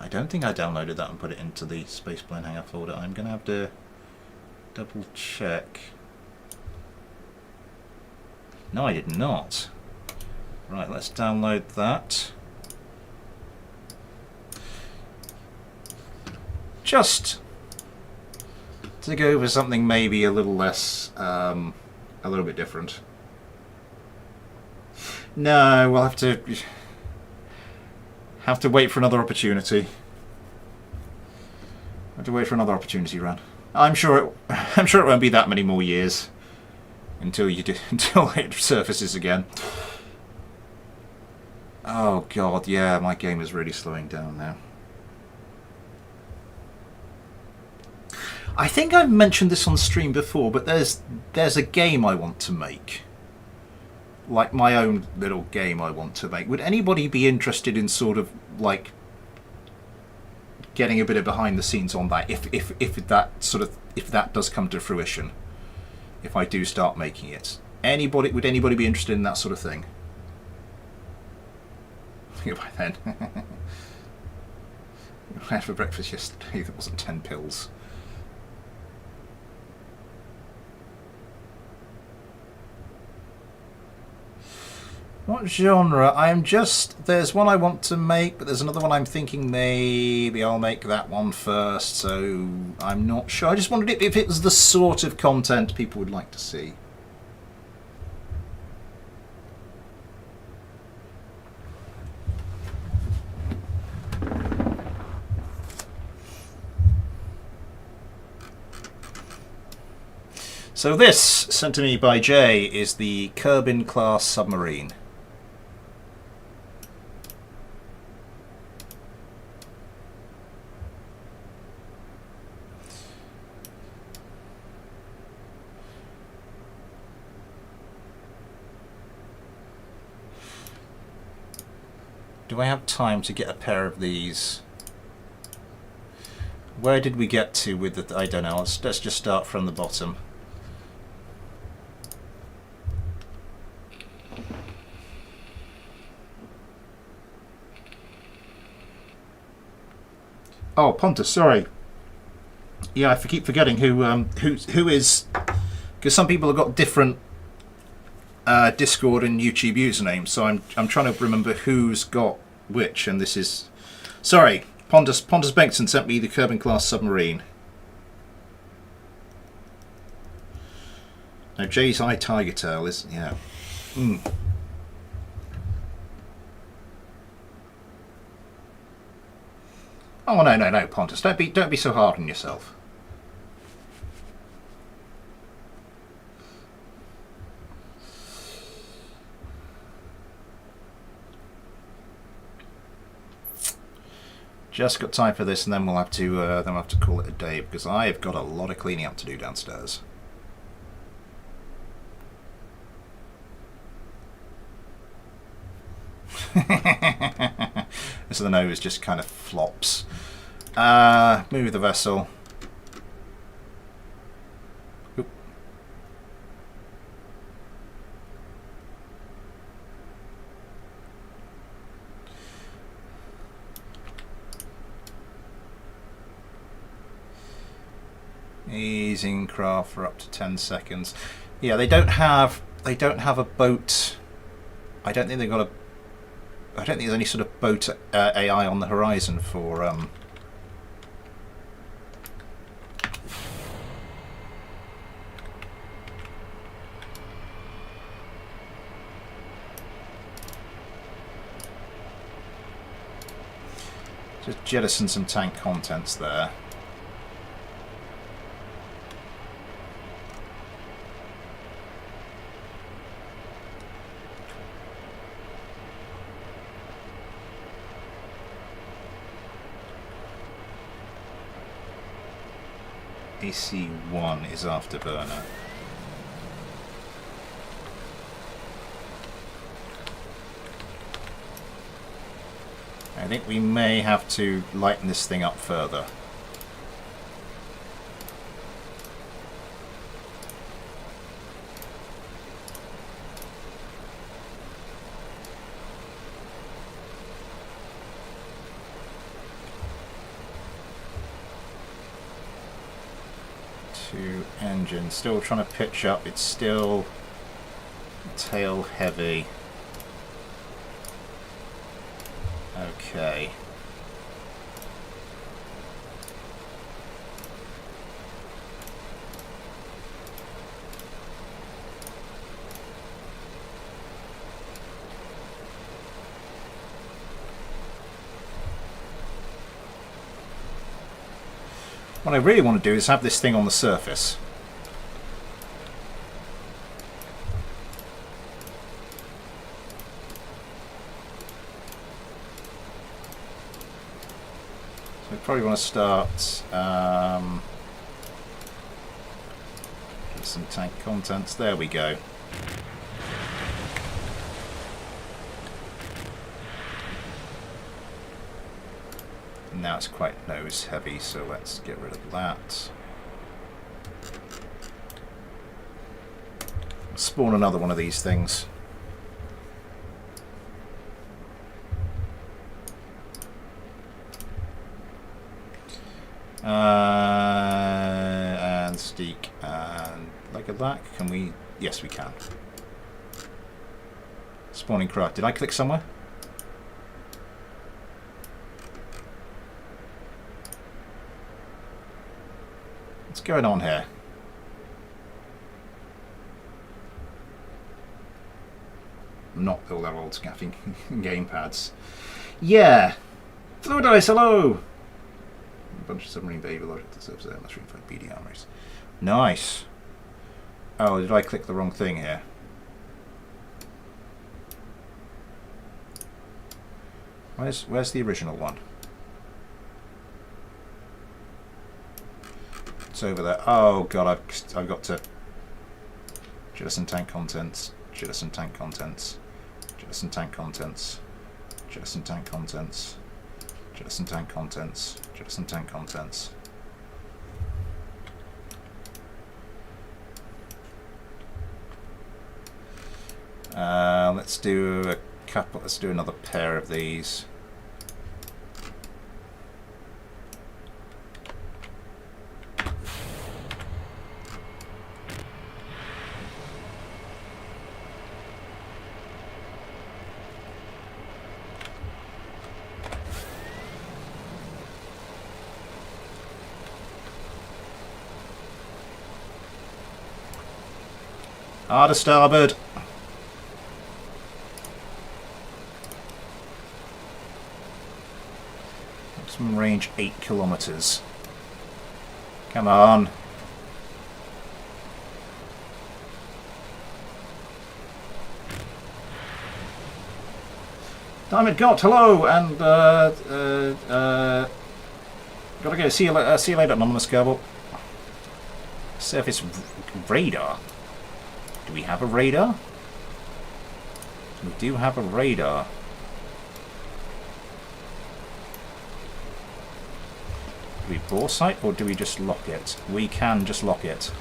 I don't think I downloaded that and put it into the Spaceplane Hangar folder. I'm going to have to double check. No, I did not. Right, let's download that. Just to go for something maybe a little less, a little bit different. No, we'll have to wait for another opportunity. Have to wait for another opportunity, Ran. I'm sure it won't be that many more years until it surfaces again. Oh god, yeah, my game is really slowing down now. I think I've mentioned this on stream before, but there's a game I want to make. Like my own little game I want to make. Would anybody be interested in sort of like getting a bit of behind the scenes on that, if that does come to fruition, if I do start making it? Would anybody be interested in that sort of thing? By then. I had for breakfast yesterday that wasn't 10 pills. What genre? There's one I want to make, but there's another one I'm thinking maybe I'll make that one first, so I'm not sure. I just wondered if it was the sort of content people would like to see. So this, sent to me by Jay, is the Kerbal class submarine. Do I have time to get a pair of these? Where did we get to with the... I don't know. Let's just start from the bottom. Oh, Pontus, sorry. Yeah, I keep forgetting who is, because some people have got different Discord and YouTube usernames, so I'm trying to remember who's got which, and this is, sorry, Pontus Bengtson sent me the Kerbal class submarine. Now Jay's Eye Tiger Tail is, yeah. Oh no, Pontus, don't be so hard on yourself. Just got time for this, and then we'll have to call it a day, because I've got a lot of cleaning up to do downstairs. So the nose just kind of flops. Move the vessel. Oop. Easing craft for up to 10 seconds. Yeah, they don't have a boat. I don't think there's any sort of boat AI on the horizon for just jettison some tank contents there. AC1 is afterburner. I think we may have to lighten this thing up further. Engine still trying to pitch up. It's still tail heavy. Okay. What I really want to do is have this thing on the surface. Probably want to start some tank contents. There we go. Now it's quite nose heavy, so let's get rid of that. Spawn another one of these things. And Steak, and like that. Can we? Yes, we can. Spawning craft. Did I click somewhere? What's going on here? Not all their old scaffing gamepads. Yeah. Fluid Ice, hello! A bunch of submarine baby logic that serves there. Let's find BD armories. Nice. Oh, did I click the wrong thing here? Where's the original one? It's over there. Oh god, I've got to jettison tank contents. Jettison tank contents. Jettison tank contents. Jettison tank contents. Jettison tank contents. Jettison tank contents. Let's do a couple. Let's do another pair of these. Hard to starboard. Maximum range 8 kilometers. Come on. Diamond God, hello, and gotta go. See you later, anonymous Kerbal. Surface radar. Do we have a radar? We do have a radar. Do we bore sight or do we just lock it? We can just lock it.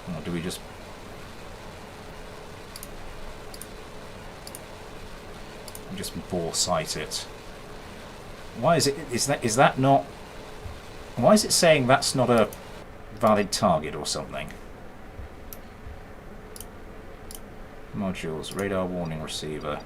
Or do we just... bore sight it? Why is it... Is that not... Why is it saying that's not a valid target or something? Modules, radar warning receiver.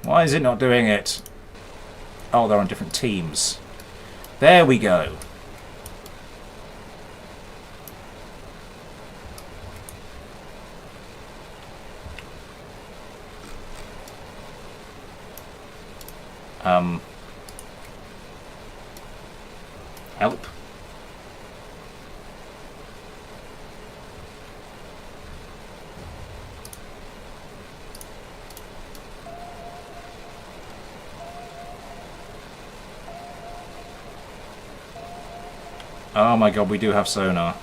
Why is it not doing it? Oh, they're on different teams. There we go. Help. Oh my god, we do have sonar.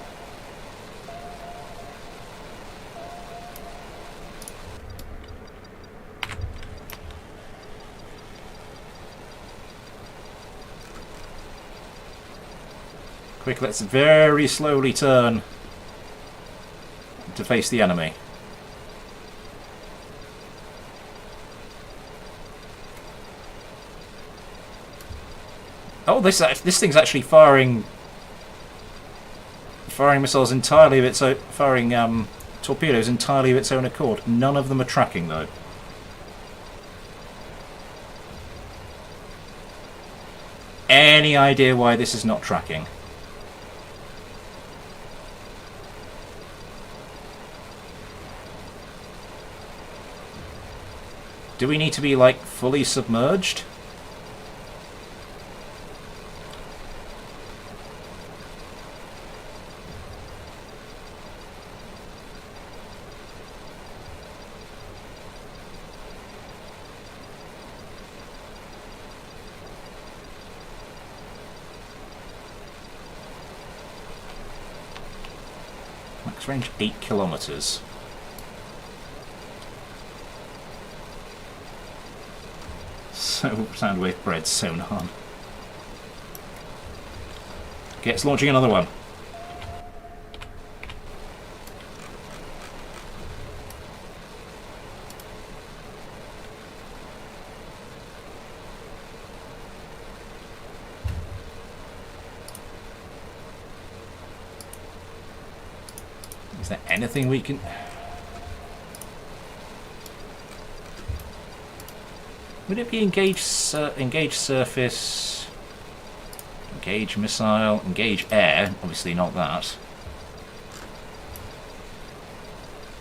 Quick, let's very slowly turn to face the enemy. Oh, this thing's actually firing missiles entirely of its own, firing torpedoes entirely of its own accord. None of them are tracking though. Any idea why this is not tracking? Do we need to be, like, fully submerged? Max range 8 kilometers. So, Soundwave bread sonar. Okay, it's launching another one. Is there anything we can... Would it be engage surface, engage missile, engage air? Obviously not that.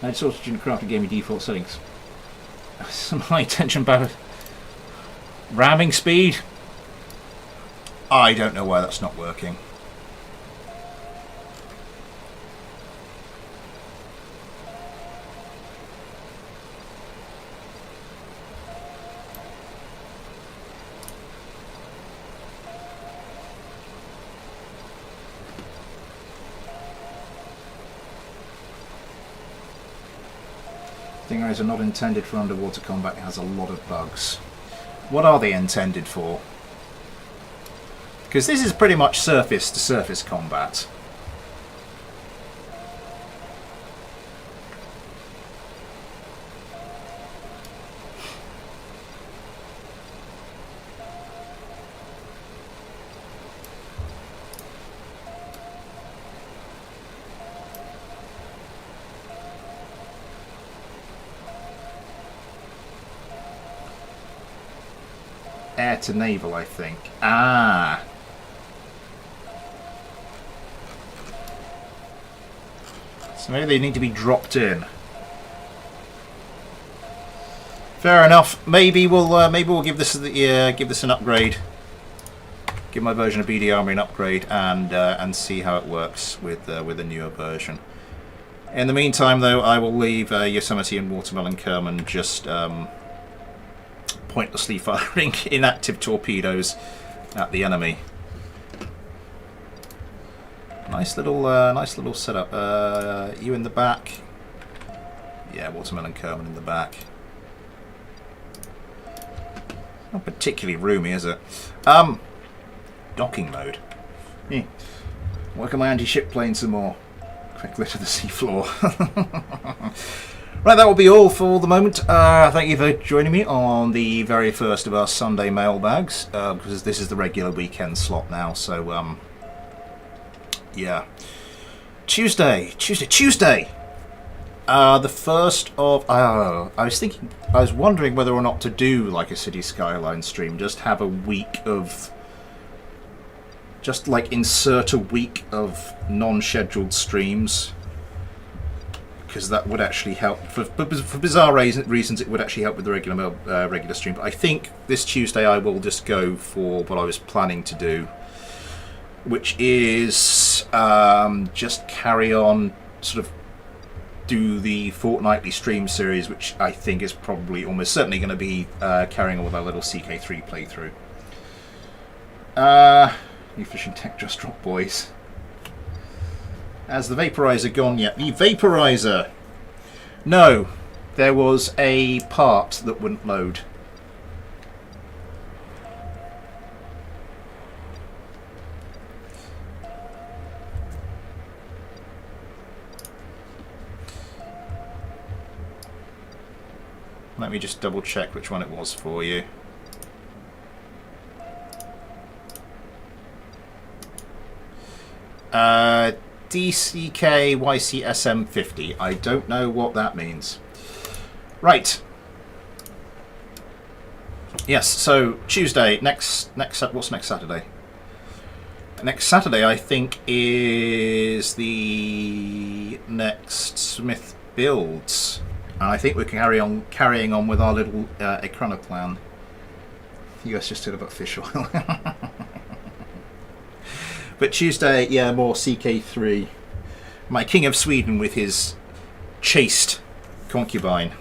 Add sausage in craft and gave me default settings. Some high tension power. Ramming speed? I don't know why that's not working. Stingrays are not intended for underwater combat. It has a lot of bugs. What are they intended for? Because this is pretty much surface to surface combat. air to naval, I think. Ah. So maybe they need to be dropped in. Fair enough. Maybe we'll give this an upgrade. Give my version of BD Armory an upgrade and see how it works with a newer version. In the meantime, though, I will leave Yosemite and Watermelon Kerman just pointlessly firing inactive torpedoes at the enemy. Nice little setup. You in the back? Yeah, Watermelon Kerman in the back. Not particularly roomy, is it? Docking mode. Work on my anti-ship plane some more. Quick litter the seafloor. Right, that will be all for the moment. Thank you for joining me on the very first of our Sunday mailbags, because this is the regular weekend slot now. So, yeah. Tuesday. The first of... I was wondering whether or not to do like a City Skyline stream. Just have a week of... Just like insert a week of non-scheduled streams. Because that would actually help. For bizarre reasons, it would actually help with the regular stream. But I think this Tuesday I will just go for what I was planning to do. Which is just carry on, sort of do the fortnightly stream series, which I think is probably almost certainly going to be carrying on with our little CK3 playthrough. New fishing tech just dropped, boys. Has the vaporizer gone yet? The vaporizer! No, there was a part that wouldn't load. Let me just double check which one it was for you. DCK YCSM50. I don't know what that means. Right. Yes, so Tuesday, what's next Saturday? Next Saturday, I think, is the next Smith Builds. And I think we can carrying on with our little Ekrana plan. US just did about fish oil. But Tuesday, yeah, more CK3. My King of Sweden with his chaste concubine.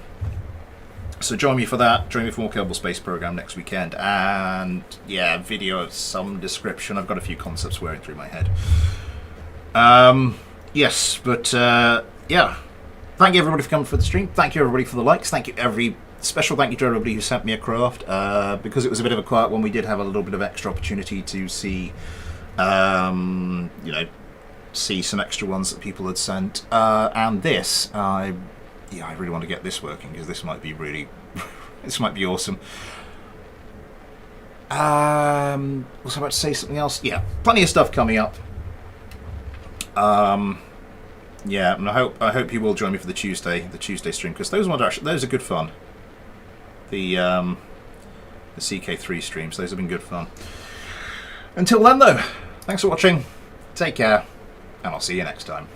So join me for that. Join me for more Kerbal Space Program next weekend. And, yeah, video of some description. I've got a few concepts whirring through my head. Yes, but, yeah. Thank you, everybody, for coming for the stream. Thank you, everybody, for the likes. Thank you, special thank you to everybody who sent me a craft. Because it was a bit of a quiet one, we did have a little bit of extra opportunity to see... you know, see some extra ones that people had sent, and this, I really want to get this working because this might be really, this might be awesome. Was I about to say something else? Yeah, plenty of stuff coming up. Yeah, and I hope you will join me for the Tuesday stream because those are good fun. The CK3 streams, those have been good fun. Until then, though. Thanks for watching, take care, and I'll see you next time.